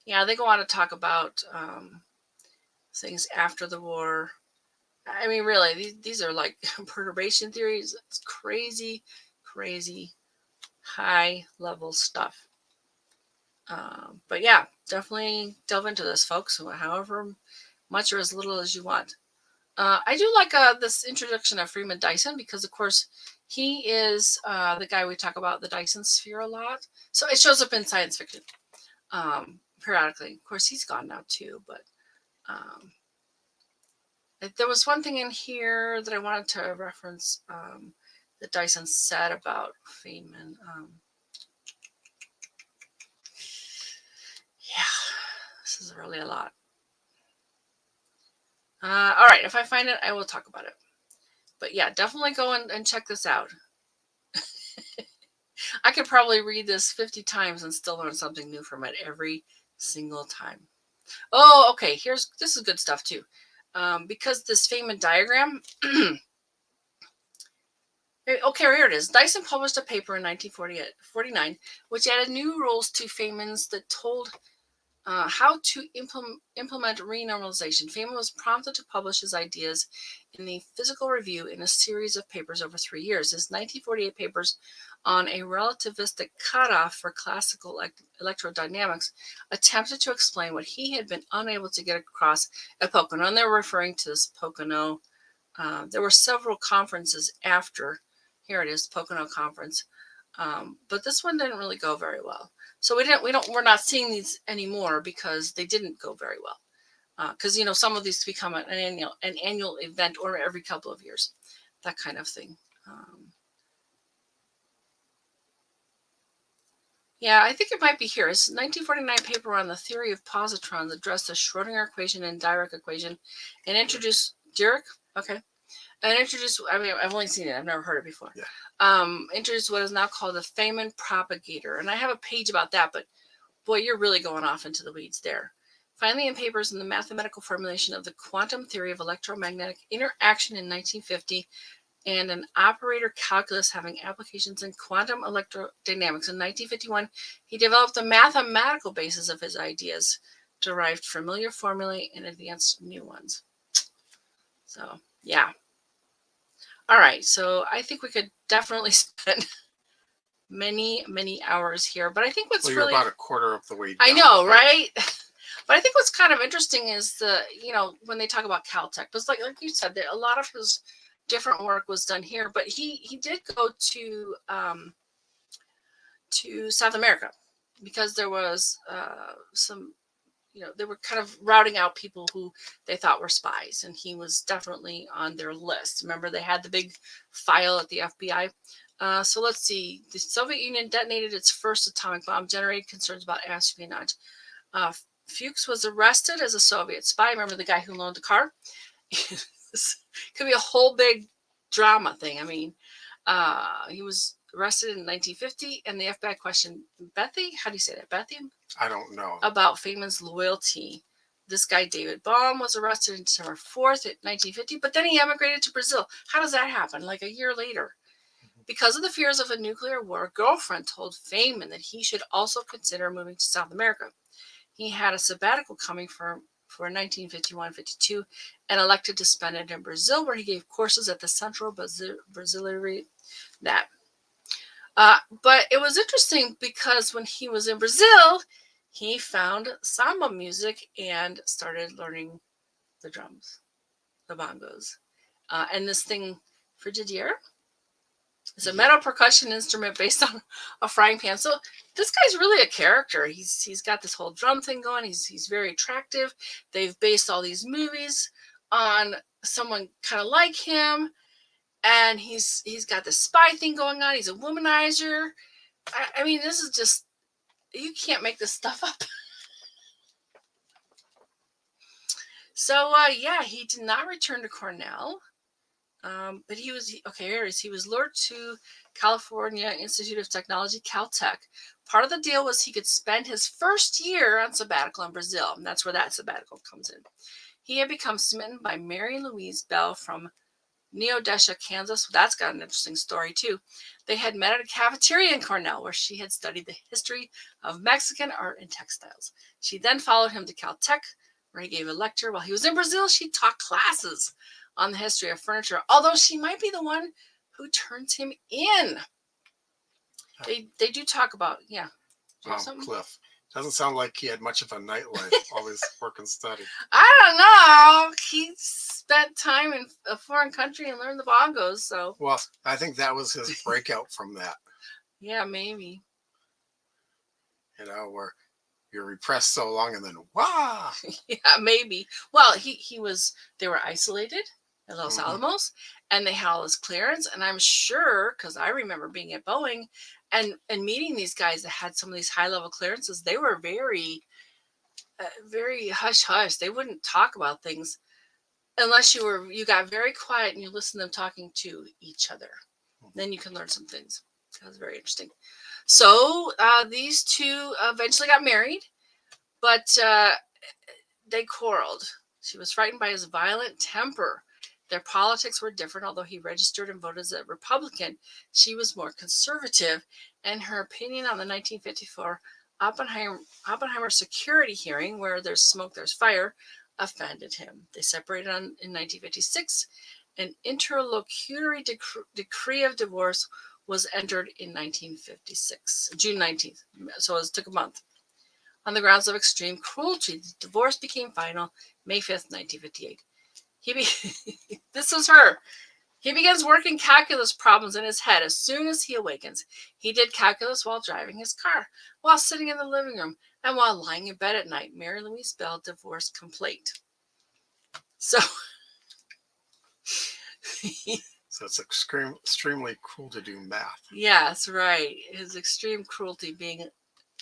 Yeah, they go on to talk about things after the war. I mean, really, these are like perturbation theories. It's crazy, crazy high-level stuff. But yeah, definitely delve into this, folks, however much or as little as you want. I do like this introduction of Freeman Dyson because, of course, he is the guy we talk about the Dyson sphere a lot. So it shows up in science fiction periodically. Of course, he's gone now too, but there was one thing in here that I wanted to reference that Dyson said about Feynman. Yeah, this is really a lot. All right, if I find it, I will talk about it. But yeah, definitely go and check this out. I could probably read this 50 times and still learn something new from it every single time. Oh, okay, this is good stuff too. Because this Feynman diagram, okay, here it is. Dyson published a paper in 1949, which added new rules to Feynman's that told how to implement renormalization. Feynman was prompted to publish his ideas in the Physical Review in a series of papers over 3 years. His 1948 papers on a relativistic cutoff for classical electrodynamics, attempted to explain what he had been unable to get across at Pocono. And they're referring to this Pocono. There were several conferences after. Here it is, Pocono conference. But this one didn't really go very well. So we're not seeing these anymore because they didn't go very well. Because some of these become an annual event, or every couple of years, that kind of thing. Yeah, I think it might be here. It's 1949 paper on the theory of positrons addressed the Schrodinger equation and Dirac equation, and introduced Dirac. Okay. And introduced, I mean, I've only seen it. I've never heard it before. Yeah. Introduced what is now called the Feynman propagator. And I have a page about that, but boy, you're really going off into the weeds there. Finally, in papers in the mathematical formulation of the quantum theory of electromagnetic interaction in 1950, and an operator calculus having applications in quantum electrodynamics in 1951, he developed the mathematical basis of his ideas, derived familiar formulae and advanced new ones. So, yeah. All right, so I think we could definitely spend many, many hours here, but I think what's you're really about a quarter of the way down. I know, right? But I think what's kind of interesting is when they talk about Caltech, because like you said, a lot of his different work was done here, but he did go to South America because there was some. They were kind of routing out people who they thought were spies, and he was definitely on their list. Remember, they had the big file at the FBI. So let's see. The Soviet Union detonated its first atomic bomb, generated concerns about espionage. Fuchs was arrested as a Soviet spy. Remember the guy who loaned the car? Could be a whole big drama thing. I mean, he was arrested in 1950, and the FBI questioned Bethy. How do you say that, Bethy? I don't know. About Feynman's loyalty. This guy, David Baum, was arrested on December 4th, 1950, but then he emigrated to Brazil. How does that happen? Like a year later. Because of the fears of a nuclear war, a girlfriend told Feynman that he should also consider moving to South America. He had a sabbatical coming for 1951-52 and elected to spend it in Brazil, where he gave courses at the Central Brasileiro. But it was interesting because when he was in Brazil, he found samba music and started learning the drums, the bongos. And this thing, frigidaire, is a metal percussion instrument based on a frying pan. So this guy's really a character. He's got this whole drum thing going. He's very attractive. They've based all these movies on someone kind of like him. And he's got this spy thing going on. He's a womanizer. I mean, this is just, you can't make this stuff up. So, yeah, he did not return to Cornell. But he was lured to California Institute of Technology, Caltech. Part of the deal was he could spend his first year on sabbatical in Brazil, and that's where that sabbatical comes in. He had become smitten by Mary Louise Bell from Neodesha, Kansas. That's got an interesting story, too. They had met at a cafeteria in Cornell where she had studied the history of Mexican art and textiles. She then followed him to Caltech, where he gave a lecture. While he was in Brazil, she taught classes on the history of furniture, although she might be the one who turns him in. They do talk about, yeah. Cliff. Doesn't sound like he had much of a nightlife, always work and study. I don't know. He spent time in a foreign country and learned the bongos, so. Well, I think that was his breakout from that. Yeah, maybe. Where you're repressed so long and then, wah! Yeah, maybe. Well, they were isolated at Los Alamos, and they had all this clearance, and I'm sure, because I remember being at Boeing and meeting these guys that had some of these high-level clearances, they were very, very hush-hush. They wouldn't talk about things unless you got very quiet and you listened to them talking to each other. Then you can learn some things. That was very interesting. So these two eventually got married, but they quarreled. She was frightened by his violent temper. Their politics were different. Although he registered and voted as a Republican, she was more conservative, and her opinion on the 1954 Oppenheimer security hearing, where there's smoke, there's fire, offended him. They separated in 1956. An interlocutory decree of divorce was entered in 1956, June 19th. So it took a month. On the grounds of extreme cruelty, the divorce became final May 5th, 1958. This is her. He begins working calculus problems in his head as soon as he awakens. He did calculus while driving his car, while sitting in the living room, and while lying in bed at night. Mary Louise Bell, divorce complete. So, So it's extremely cool to do math. yes, right. His extreme cruelty being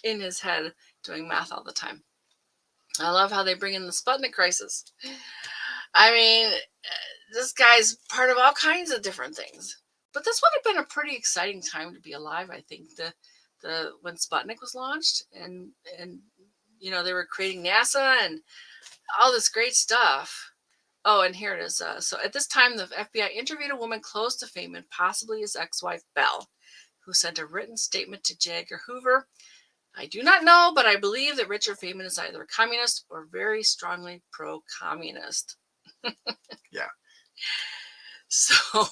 in his head doing math all the time. I love how they bring in the Sputnik crisis. I mean, this guy's part of all kinds of different things. But this would have been a pretty exciting time to be alive, I think. The when Sputnik was launched and they were creating NASA and all this great stuff. Oh, and here it is. So at this time, the FBI interviewed a woman close to Feynman, possibly his ex-wife Bell, who sent a written statement to J. Edgar Hoover. I do not know, but I believe that Richard Feynman is either a communist or very strongly pro-communist. Yeah. So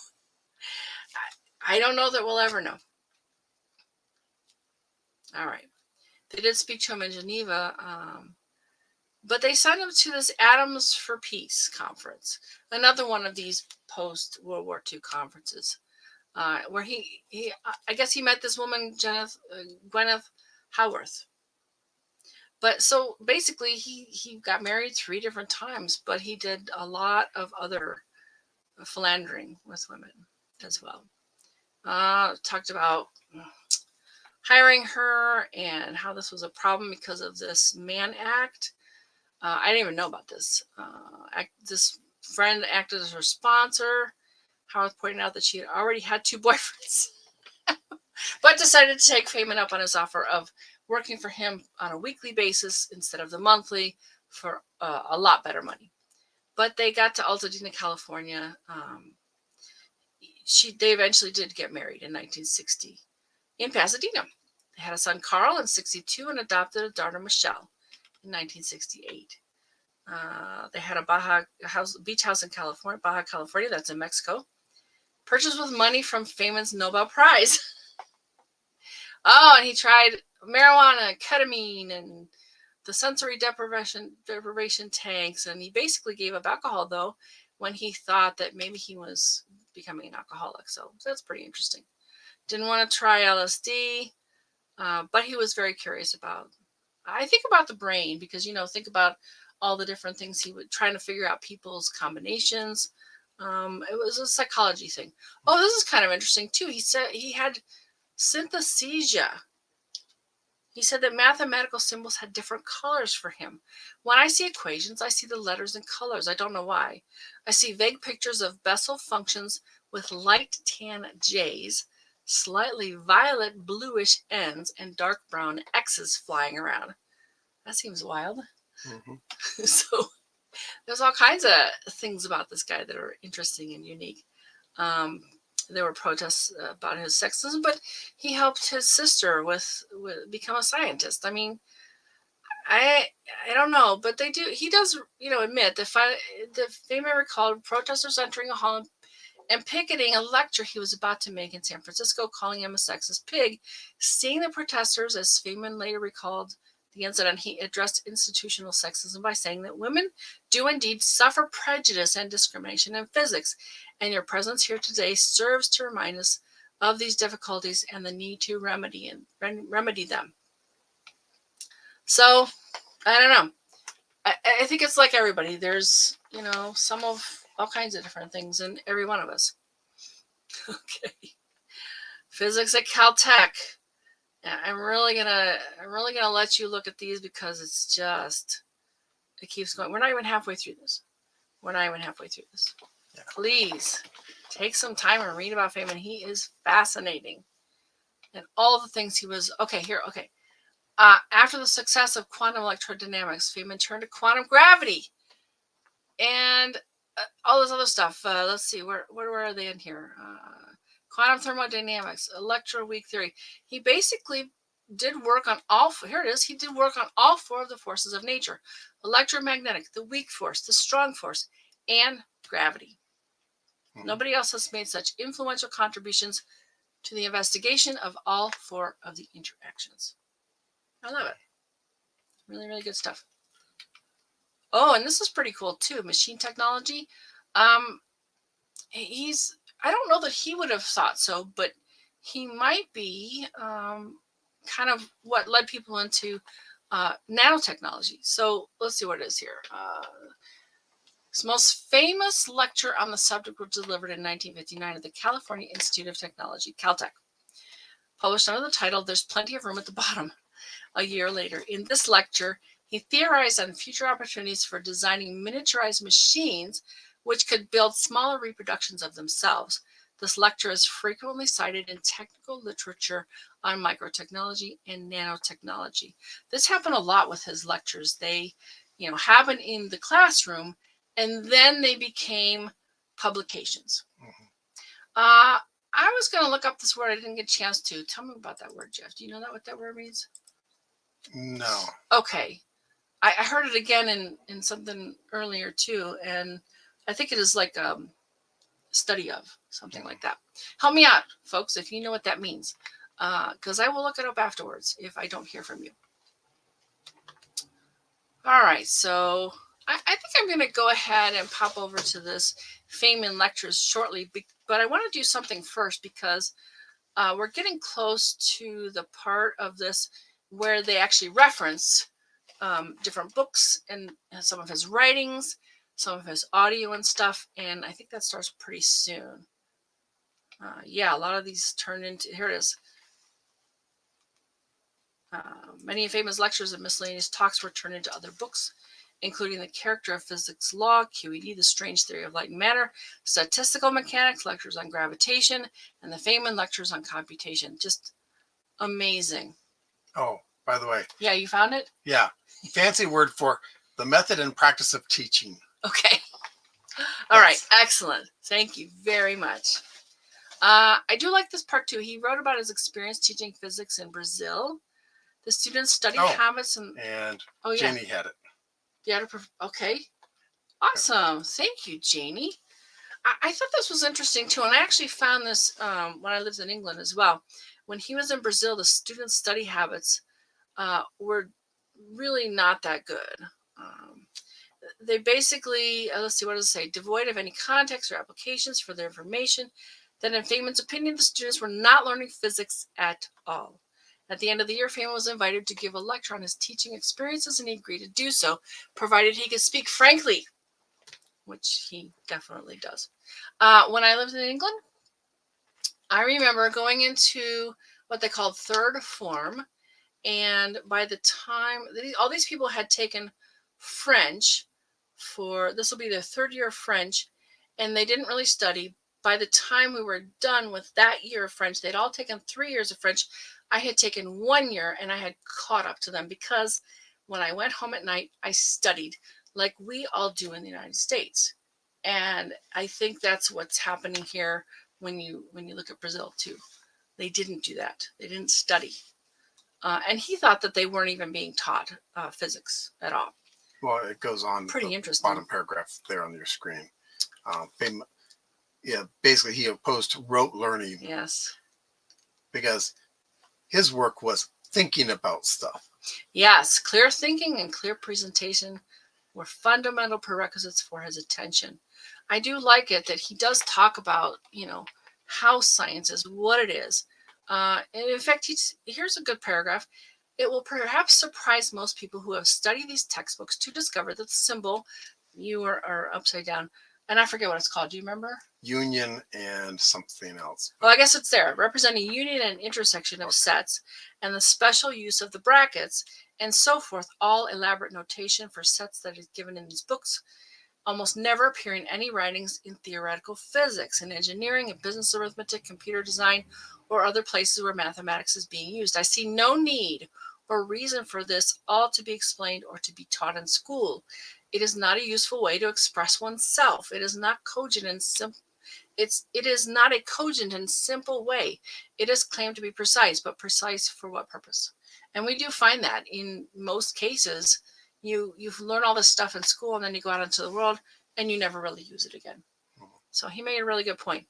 I don't know that we'll ever know. All right. They did speak to him in Geneva, but they sent him to this Atoms for Peace conference, another one of these post-World War II conferences, where he I guess he met this woman, Gwyneth Howarth. But so basically, he got married 3 different times, but he did a lot of other philandering with women as well. Talked about hiring her and how this was a problem because of this Mann Act. I didn't even know about this. This friend acted as her sponsor. Howard pointed out that she had already had 2 boyfriends, but decided to take Feynman up on his offer of working for him on a weekly basis instead of the monthly for a lot better money. But they got to Altadena, California. They eventually did get married in 1960 in Pasadena. They had a son, Carl, in 1962 and adopted a daughter, Michelle, in 1968. They had a beach house in California, Baja California, that's in Mexico, purchased with money from Feynman's Nobel Prize. Oh, and he tried marijuana, ketamine, and the sensory deprivation tanks, and he basically gave up alcohol, though, when he thought that maybe he was becoming an alcoholic. So that's pretty interesting. Didn't want to try LSD, but he was very curious about, I think, about the brain, because, think about all the different things he would trying to figure out people's combinations. It was a psychology thing. Oh, this is kind of interesting too. He said he had synesthesia. He said that mathematical symbols had different colors for him. When I see equations, I see the letters and colors. I don't know why. I see vague pictures of Bessel functions with light tan J's, slightly violet bluish N's, and dark brown X's flying around. That seems wild. Mm-hmm. So there's all kinds of things about this guy that are interesting and unique. There were protests about his sexism, but he helped his sister with become a scientist. I mean, I don't know, but he does admit that Feynman recalled protesters entering a hall and picketing a lecture he was about to make in San Francisco, calling him a sexist pig. Seeing the protesters, as Feynman later recalled the incident, he addressed institutional sexism by saying that women do indeed suffer prejudice and discrimination in physics, and your presence here today serves to remind us of these difficulties and the need to remedy them. So, I don't know. I think it's like everybody. There's, some of all kinds of different things in every one of us. Okay. Physics at Caltech. I'm really gonna let you look at these because it keeps going. We're not even halfway through this. Yeah. Please take some time and read about Feynman. He is fascinating, and all the things he was. Okay. After the success of quantum electrodynamics, Feynman turned to quantum gravity and all this other stuff. Let's see, where are they in here? Quantum thermodynamics, electroweak theory. He basically did work on he did work on all 4 of the forces of nature: electromagnetic, the weak force, the strong force, and gravity. Nobody else has made such influential contributions to the investigation of all four of the interactions. I love it. Really, really good stuff. Oh, and this is pretty cool too. Machine technology. He's, I don't know that he would have thought so, but he might be kind of what led people into nanotechnology. So let's see what it is here. His most famous lecture on the subject was delivered in 1959 at the California Institute of Technology, Caltech, published under the title "There's Plenty of Room at the Bottom." A year later, in this lecture, he theorized on future opportunities for designing miniaturized machines which could build smaller reproductions of themselves. This lecture is frequently cited in technical literature on microtechnology and nanotechnology. This happened a lot with his lectures. They, happened in the classroom, and then they became publications. Mm-hmm. I was going to look up this word. I didn't get a chance to. Tell me about that word, Jeff. Do you know what that word means? No. Okay. I heard it again in something earlier too, and I think it is like study of, something like that. Help me out, folks, if you know what that means, because I will look it up afterwards if I don't hear from you. All right, so I think I'm going to go ahead and pop over to this Feynman lectures shortly, but I want to do something first because we're getting close to the part of this where they actually reference different books and some of his writings, some of his audio and stuff, and I think that starts pretty soon. Yeah, a lot of these turn into, here it is. Many famous lectures and miscellaneous talks were turned into other books, including The Character of Physics Law, QED, The Strange Theory of Light and Matter, Statistical Mechanics, Lectures on Gravitation, and the Feynman Lectures on Computation. Just amazing. Oh, by the way. Yeah, you found it? Yeah. Fancy word for the method and practice of teaching. Okay. All right. Excellent. Thank you very much. I do like this part too. He wrote about his experience teaching physics in Brazil. The students studied habits and Janie had it. Yeah. Okay. Awesome. Thank you, Janie. I thought this was interesting too, and I actually found this when I lived in England as well. When he was in Brazil, the students' study habits were really not that good. They basically, let's see, what does it say? Devoid of any context or applications for their information. Then, in Feynman's opinion, the students were not learning physics at all. At the end of the year, Feynman was invited to give a lecture on his teaching experiences, and he agreed to do so, provided he could speak frankly, which he definitely does. When I lived in England, I remember going into what they called third form, and by the time all these people had taken French this will be their third year of French, and they didn't really study. By the time we were done with that year of French, they'd all taken 3 years of French. I had taken 1 year, and I had caught up to them because when I went home at night, I studied like we all do in the United States. And I think that's what's happening here when you look at Brazil too. They didn't do that. They didn't study. And he thought that they weren't even being taught physics at all. Well, it goes on. Pretty interesting. Bottom paragraph there on your screen. Basically, he opposed rote learning. Yes. Because his work was thinking about stuff. Yes, clear thinking and clear presentation were fundamental prerequisites for his attention. I do like it that he does talk about, how science is, what it is. And in fact, here's a good paragraph. It will perhaps surprise most people who have studied these textbooks to discover that the symbol, you are upside down, and I forget what it's called. Do you remember? Union and something else. Well, I guess it's there, representing union and intersection of sets, and the special use of the brackets, and so forth, all elaborate notation for sets that is given in these books, almost never appear in any writings in theoretical physics, in engineering, in business arithmetic, computer design, or other places where mathematics is being used. I see no need or reason for this all to be explained or to be taught in school. It is not a useful way to express oneself. It is not cogent and simple. It is not a cogent and simple way. It is claimed to be precise, but precise for what purpose? And we do find that in most cases, you learn all this stuff in school, and then you go out into the world and you never really use it again. So he made a really good point.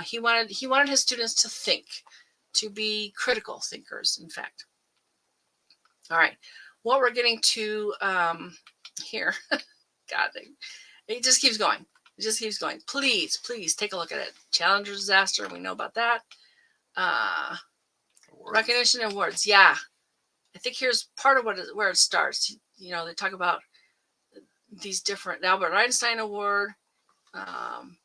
He wanted his students to think, to be critical thinkers, in fact. All right, what we're getting to here, God, it just keeps going. It just keeps going. Please take a look at it. Challenger disaster, we know about that. Recognition and awards, yeah. I think here's part of where it starts. They talk about these different Albert Einstein Award, and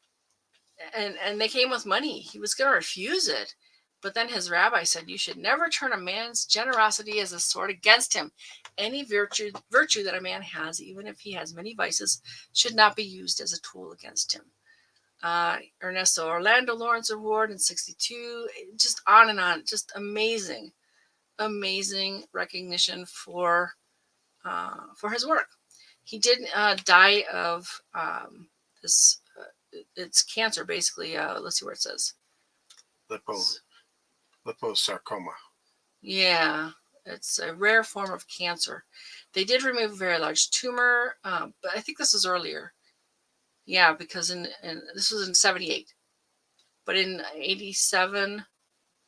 they came with money. He was going to refuse it, but then his rabbi said, "You should never turn a man's generosity as a sword against him. Any virtue that a man has, even if he has many vices, should not be used as a tool against him." Ernesto Orlando Lawrence Award in '62, just on and on. Just amazing recognition for his work. He did die of this. It's cancer, basically. Let's see where it says. Liposarcoma. Yeah, it's a rare form of cancer. They did remove a very large tumor, but I think this is earlier. Yeah, because in this was in '78, but in '87,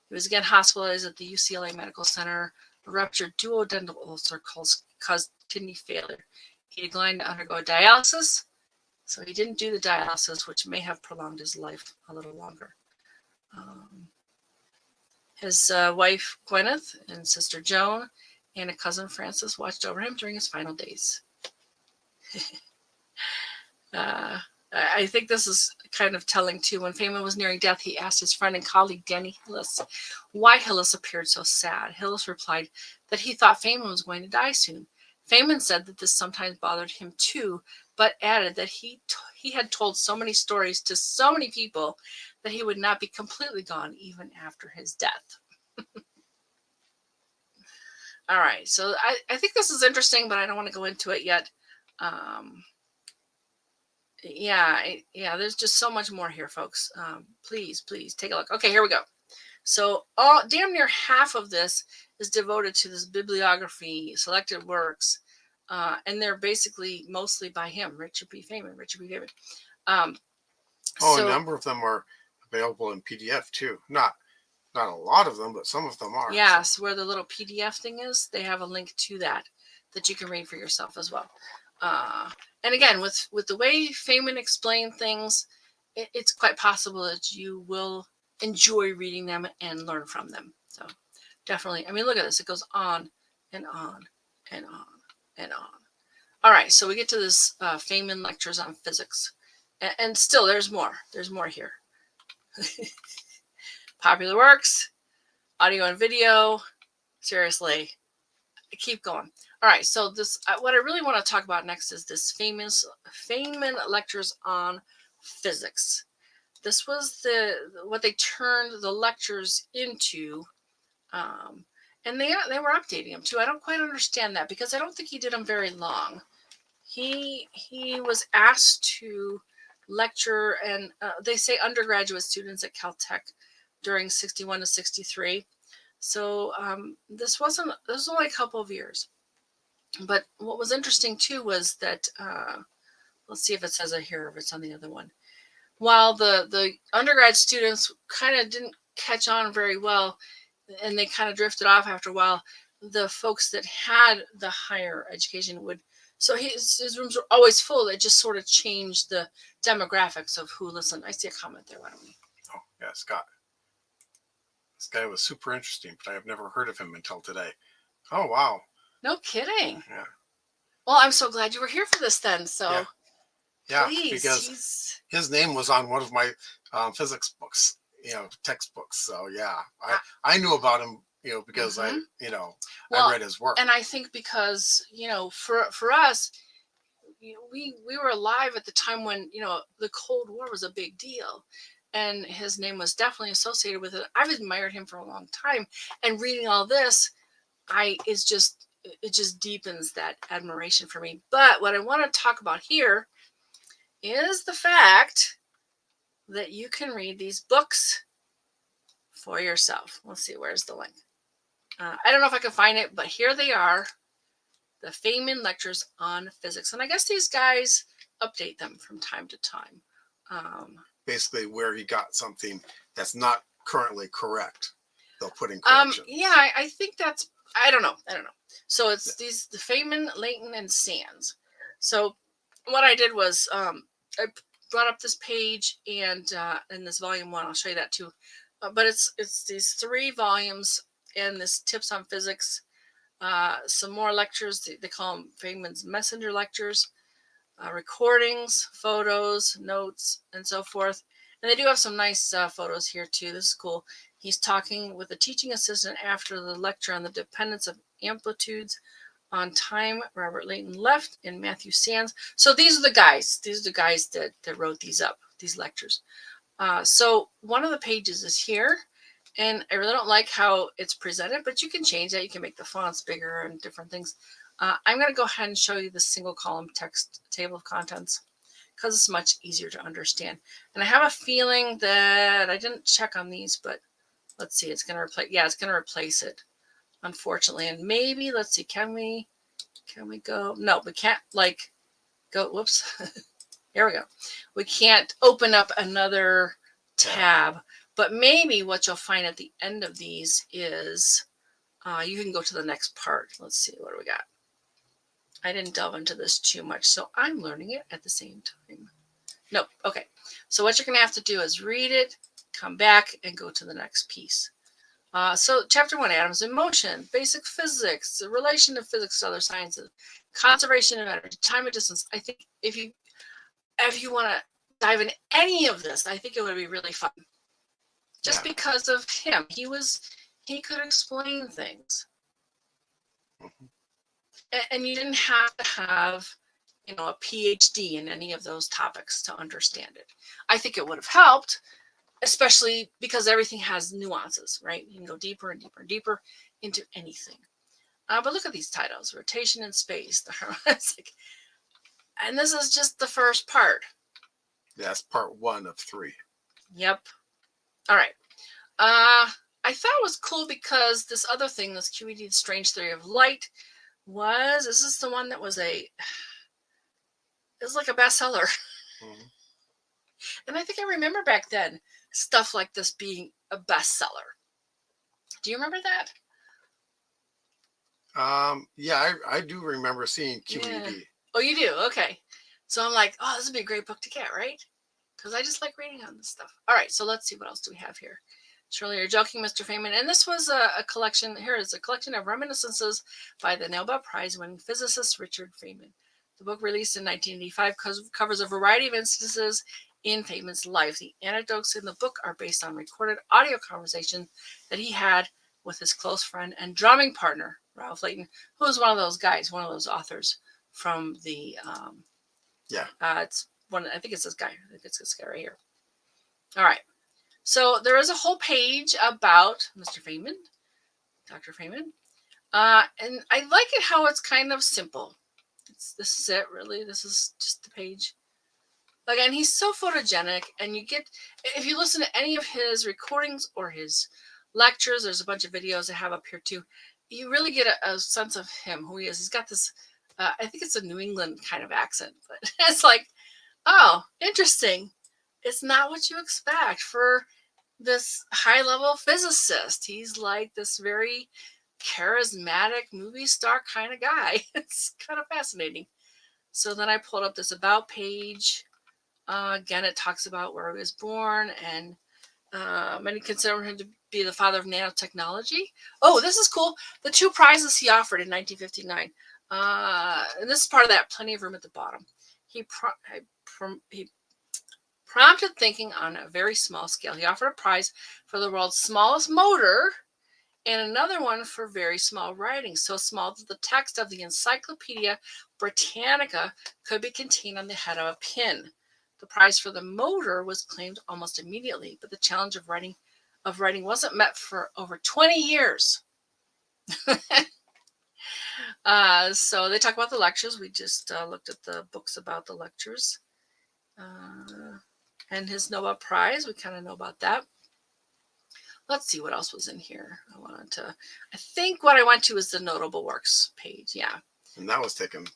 he was again hospitalized at the UCLA Medical Center. A ruptured duodental ulcer caused kidney failure. He declined to undergo dialysis, so he didn't do the dialysis, which may have prolonged his life a little longer. His wife, Gwyneth, and sister Joan, and a cousin, Frances, watched over him during his final days. I think this is kind of telling, too. When Feynman was nearing death, he asked his friend and colleague, Danny Hillis, why Hillis appeared so sad. Hillis replied that he thought Feynman was going to die soon. Feynman said that this sometimes bothered him, too, but added that he had told so many stories to so many people that he would not be completely gone even after his death. All right, so I think this is interesting, but I don't want to go into it yet. Yeah, there's just so much more here, folks. Please take a look. Okay, here we go. So damn near half of this is devoted to this bibliography, selected works, and they're basically mostly by him, Richard B. Feynman. A number of them are available in PDF too. Not a lot of them, but some of them are. Yes, so where the little PDF thing is, they have a link to that you can read for yourself as well. And again, with the way Feynman explained things, it's quite possible that you will enjoy reading them and learn from them. So definitely, I mean, look at this. It goes on and on and on and on. All right, so we get to this Feynman lectures on physics. And still, there's more. There's more here. Popular works, audio and video. Seriously, keep going. All right, so this what I really want to talk about next is this Feynman lectures on physics. This was what they turned the lectures into, and they were updating them too. I don't quite understand that because I don't think he did them very long. He was asked to lecture, and they say undergraduate students at Caltech during '61 to '63. So this was only a couple of years. But what was interesting too was that let's see if it says it here, if it's on the other one. While the undergrad students kind of didn't catch on very well, and they kind of drifted off after a while, the folks that had the higher education would. So his rooms were always full. It just sort of changed the demographics of who listened. I see a comment there. Why don't we? Oh yeah, Scott. This guy was super interesting, but I have never heard of him until today. Oh wow. No kidding. Yeah. Well, I'm so glad you were here for this then. So, yeah, please, because his name was on one of my physics books, textbooks. So yeah, I knew about him, because I read his work. And I think because for us, we were alive at the time when the Cold War was a big deal, and his name was definitely associated with it. I've admired him for a long time, and reading all this, it just deepens that admiration for me. But what I want to talk about here is the fact that you can read these books for yourself. Let's see, where's the link? I don't know if I can find it, but here they are, the Feynman lectures on physics. And I guess these guys update them from time to time. basically where he got something that's not currently correct. They'll put in corrections. Yeah, I think that's, I don't know. So it's these, the Feynman, Leighton, and Sands. So what I did was I brought up this page, and in this volume 1, I'll show you that too. But it's these 3 volumes, and this tips on physics. Some more lectures. They call them Feynman's messenger lectures. Recordings, photos, notes, and so forth. And they do have some nice photos here too. This is cool. He's talking with a teaching assistant after the lecture on the dependence of amplitudes on time. Robert Leighton left, and Matthew Sands. So these are the guys. These are the guys that wrote these up, these lectures. So one of the pages is here, and I really don't like how it's presented, but you can change that. You can make the fonts bigger and different things. I'm going to go ahead and show you the single column text table of contents because it's much easier to understand. And I have a feeling that I didn't check on these, but let's see. It's going to replace. Yeah, it's going to replace it, unfortunately. And maybe, let's see. Can we go? No, we can't go. Whoops. Here we go. We can't open up another tab, but maybe what you'll find at the end of these is you can go to the next part. Let's see. What do we got? I didn't delve into this too much, so I'm learning it at the same time. Nope. Okay. So what you're going to have to do is read it, come back, and go to the next piece. So chapter 1, atoms in motion, basic physics, the relation of physics to other sciences, conservation of energy, time and distance. I think if you want to dive in any of this, I think it would be really fun. Just because of him. He could explain things. Mm-hmm. And you didn't have to have, a PhD in any of those topics to understand it. I think it would have helped, especially because everything has nuances, right? You can go deeper and deeper and deeper into anything. But look at these titles: rotation in space. And this is just the first part. That's part 1 of 3. Yep. All right. I thought it was cool because this other thing, this QED, Strange Theory of Light, this is the one that was like a bestseller. Mm-hmm. And I think I remember back then stuff like this being a bestseller. Do you remember that? Yeah, I do remember seeing QED. Yeah. Oh, you do? Okay. So I'm like, oh, this would be a great book to get, right? Because I just like reading on this stuff. All right, so let's see, what else do we have here? Surely you're joking, Mr. Feynman. And this was a collection. Here is a collection of reminiscences by the Nobel Prize-winning physicist Richard Feynman. The book, released in 1985, covers a variety of instances in Feynman's life. The anecdotes in the book are based on recorded audio conversations that he had with his close friend and drumming partner, Ralph Leighton, who was one of those guys, one of those authors from the it's one. I think it's this guy. I think it's this guy right here. All right. So there is a whole page about Mr. Feynman, Dr. Feynman, and I like it how it's kind of simple. This is it, really. This is just the page. Again, he's so photogenic, and if you listen to any of his recordings or his lectures, there's a bunch of videos I have up here too. You really get a sense of him, who he is. He's got this, I think it's a New England kind of accent, but it's like, oh, interesting. It's not what you expect for this high-level physicist. He's like this very charismatic movie star kind of guy. It's kind of fascinating. So then I pulled up this about page. Again, it talks about where he was born, and many consider him to be the father of nanotechnology. Oh, this is cool. The 2 prizes he offered in 1959. And this is part of that plenty of room at the bottom. He prompted thinking on a very small scale. He offered a prize for the world's smallest motor and another one for very small writing, so small that the text of the Encyclopedia Britannica could be contained on the head of a pin. The prize for the motor was claimed almost immediately, but the challenge of writing wasn't met for over 20 years. So they talk about the lectures. We just looked at the books about the lectures. And his Nobel Prize, we kind of know about that. Let's see what else was in here. I think what I went to is the notable works page. Yeah. And that was taken,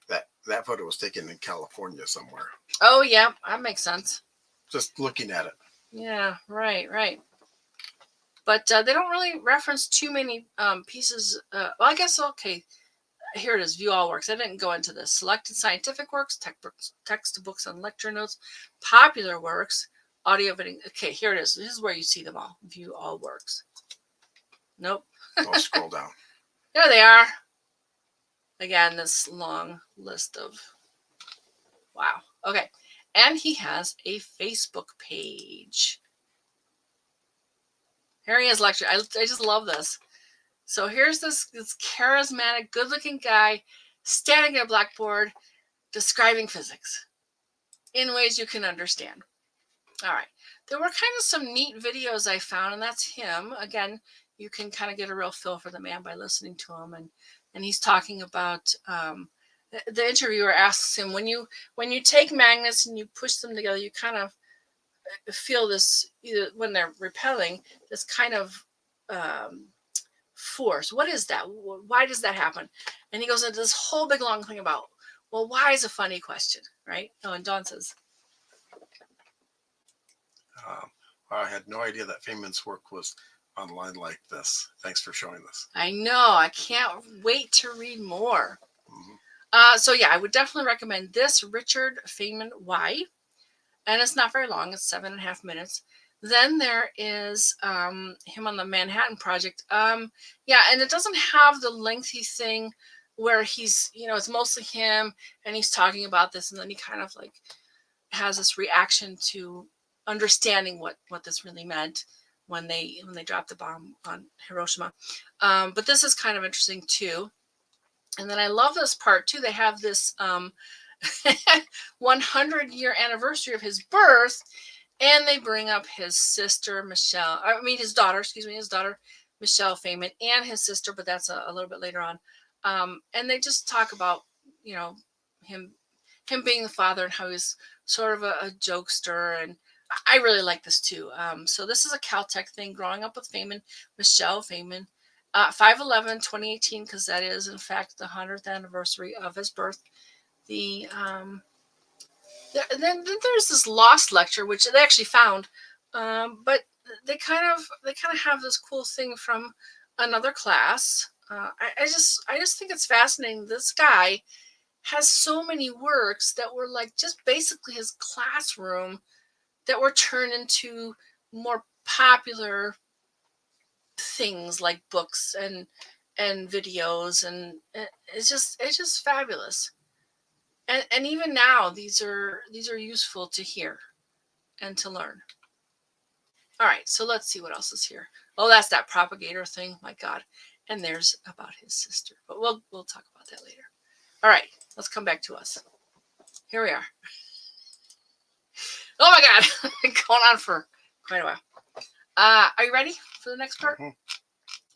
that photo was taken in California somewhere. Oh, yeah. That makes sense. just looking at it. Yeah, right. But they don't really reference too many pieces. Well, I guess, okay, here it is, view all works. I didn't go into this. Selected scientific works, textbooks and lecture notes, popular works, audio video. Okay, here it is. This is where you see them all. View all works. Nope. I'll scroll down. There they are. Again, this long list of, wow. Okay. And he has a Facebook page. Here he is lecturing. I just love this. So here's this charismatic, good-looking guy standing at a blackboard describing physics in ways you can understand. All right. There were kind of some neat videos I found, and that's him. Again, you can kind of get a real feel for the man by listening to him. And he's talking about, the interviewer asks him, when you take magnets and you push them together, you kind of feel this, either when they're repelling, this kind of force. What is that? Why does that happen? And he goes into this whole big long thing about, well, why is a funny question, right? Oh, and Dawn says, I had no idea that Feynman's work was online like this. Thanks for showing this. I know. I can't wait to read more. So yeah, I would definitely recommend this, Richard Feynman Why. And it's not very long. It's 7.5 minutes. Then there is him on the Manhattan Project. Yeah, and it doesn't have the lengthy thing where he's, it's mostly him and he's talking about this, and then he kind of like has this reaction to understanding what this really meant when they dropped the bomb on Hiroshima. But this is kind of interesting too. And then I love this part too. They have this 100-year anniversary of his birth, and they bring up his sister his daughter Michelle Feynman, and his sister, but that's a little bit later on. And they just talk about him being the father and how he's sort of a jokester, and I really like this too. So this is a Caltech thing, growing up with Feynman, Michelle Feynman, 5/11, 2018, because that is in fact the 100th anniversary of his birth. Then there's this lost lecture, which they actually found, but they kind of have this cool thing from another class. I just think it's fascinating. This guy has so many works that were like just basically his classroom that were turned into more popular things like books and videos, and it's just fabulous. And even now, these are useful to hear and to learn. All right, so let's see what else is here. Oh, that's that propagator thing. My God. And there's about his sister, but we'll talk about that later. All right, let's come back to us. Here we are. Oh my God, going on for quite a while. Are you ready for the next part?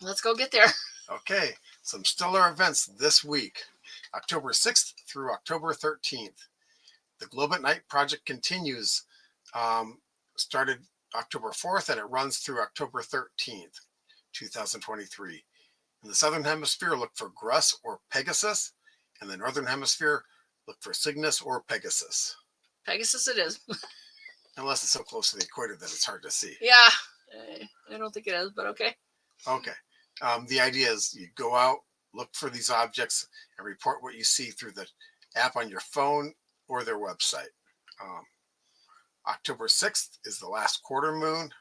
Let's go get there. Okay, some stellar events this week. October 6th through October 13th. The Globe at Night project continues. Started October 4th and it runs through October 13th, 2023. In the Southern Hemisphere, look for Grus or Pegasus. In the Northern Hemisphere, look for Cygnus or Pegasus. Pegasus it is. Unless it's so close to the equator that it's hard to see. Yeah, I don't think it is, but okay. Okay. The idea is you go out, look for these objects, and report what you see through the app on your phone or their website. October 6th is the last quarter moon.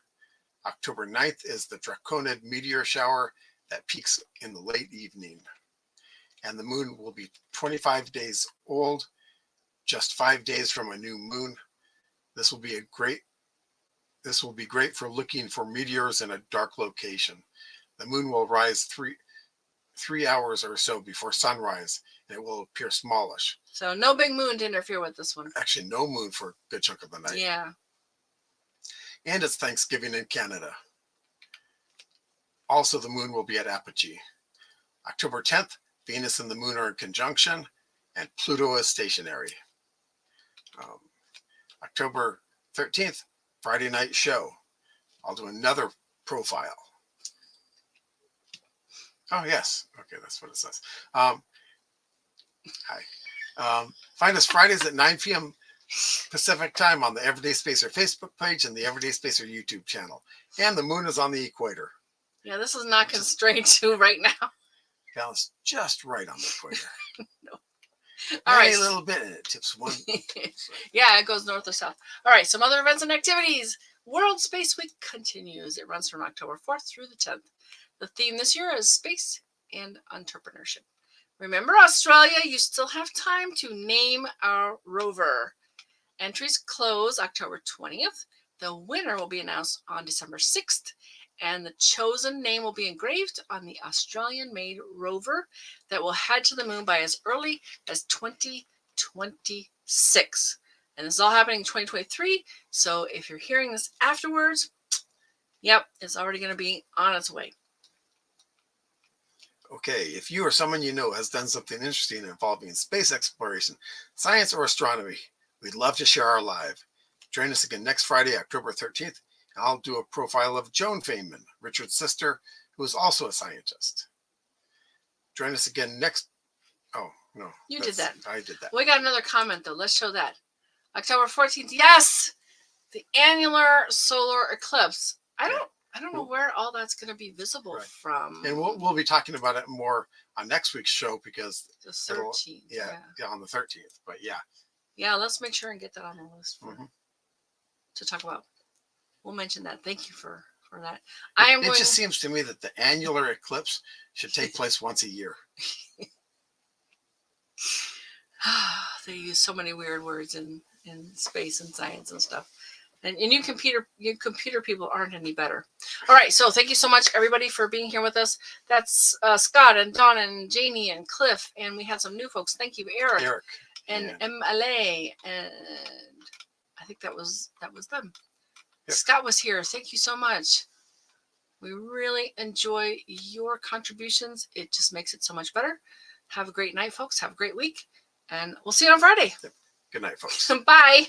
October 9th is the Draconid meteor shower that peaks in the late evening. And the moon will be 25 days old, just 5 days from a new moon. This will be great for looking for meteors in a dark location. The moon will rise three hours or so before sunrise, and it will appear smallish. So no big moon to interfere with this one. Actually, no moon for a good chunk of the night. Yeah. And it's Thanksgiving in Canada. Also, the moon will be at apogee. October 10th, Venus and the moon are in conjunction, and Pluto is stationary. October 13th, Friday night show. I'll do another profile. Oh, yes. Okay, that's what it says. Hi. Find us Fridays at 9 p.m. Pacific time on the Everyday Spacer Facebook page and the Everyday Spacer YouTube channel. And the moon is on the equator. Yeah, this is not constrained to right now. Yeah, it's just right on the equator. No. All right. A little bit, and it tips one. Yeah, it goes north or south. All right, some other events and activities. World Space Week continues. It runs from October 4th through the 10th. The theme this year is space and entrepreneurship. Remember, Australia, you still have time to name our rover. Entries close October 20th. The winner will be announced on December 6th, and the chosen name will be engraved on the Australian-made rover that will head to the moon by as early as 2026. And this is all happening in 2023, so if you're hearing this afterwards, yep, it's already going to be on its way. Okay, if you or someone you know has done something interesting involving space exploration, science, or astronomy, we'd love to share our live. Join us again next Friday, October 13th. I'll do a profile of Joan Feynman, Richard's sister, who is also a scientist. Join us again next... Oh, no. You did that. I did that. We got another comment, though. Let's show that. October 14th. Yes! The annular solar eclipse. I don't know where all that's going to be visible from. And we'll be talking about it more on next week's show because... The 13th. Yeah, on the 13th. But yeah. Yeah, let's make sure and get that on the list to talk about. We'll mention that. Thank you for that. It just seems to me that the annular eclipse should take place once a year. They use so many weird words in space and science and stuff. And you computer people aren't any better. All right, so thank you so much, everybody, for being here with us. That's Scott and Don and Janie and Cliff, and we had some new folks. Thank you, Eric. And MLA, and I think that was them. Yep. Scott was here. Thank you so much. We really enjoy your contributions. It just makes it so much better. Have a great night, folks. Have a great week. And we'll see you on Friday. Good night, folks. Bye.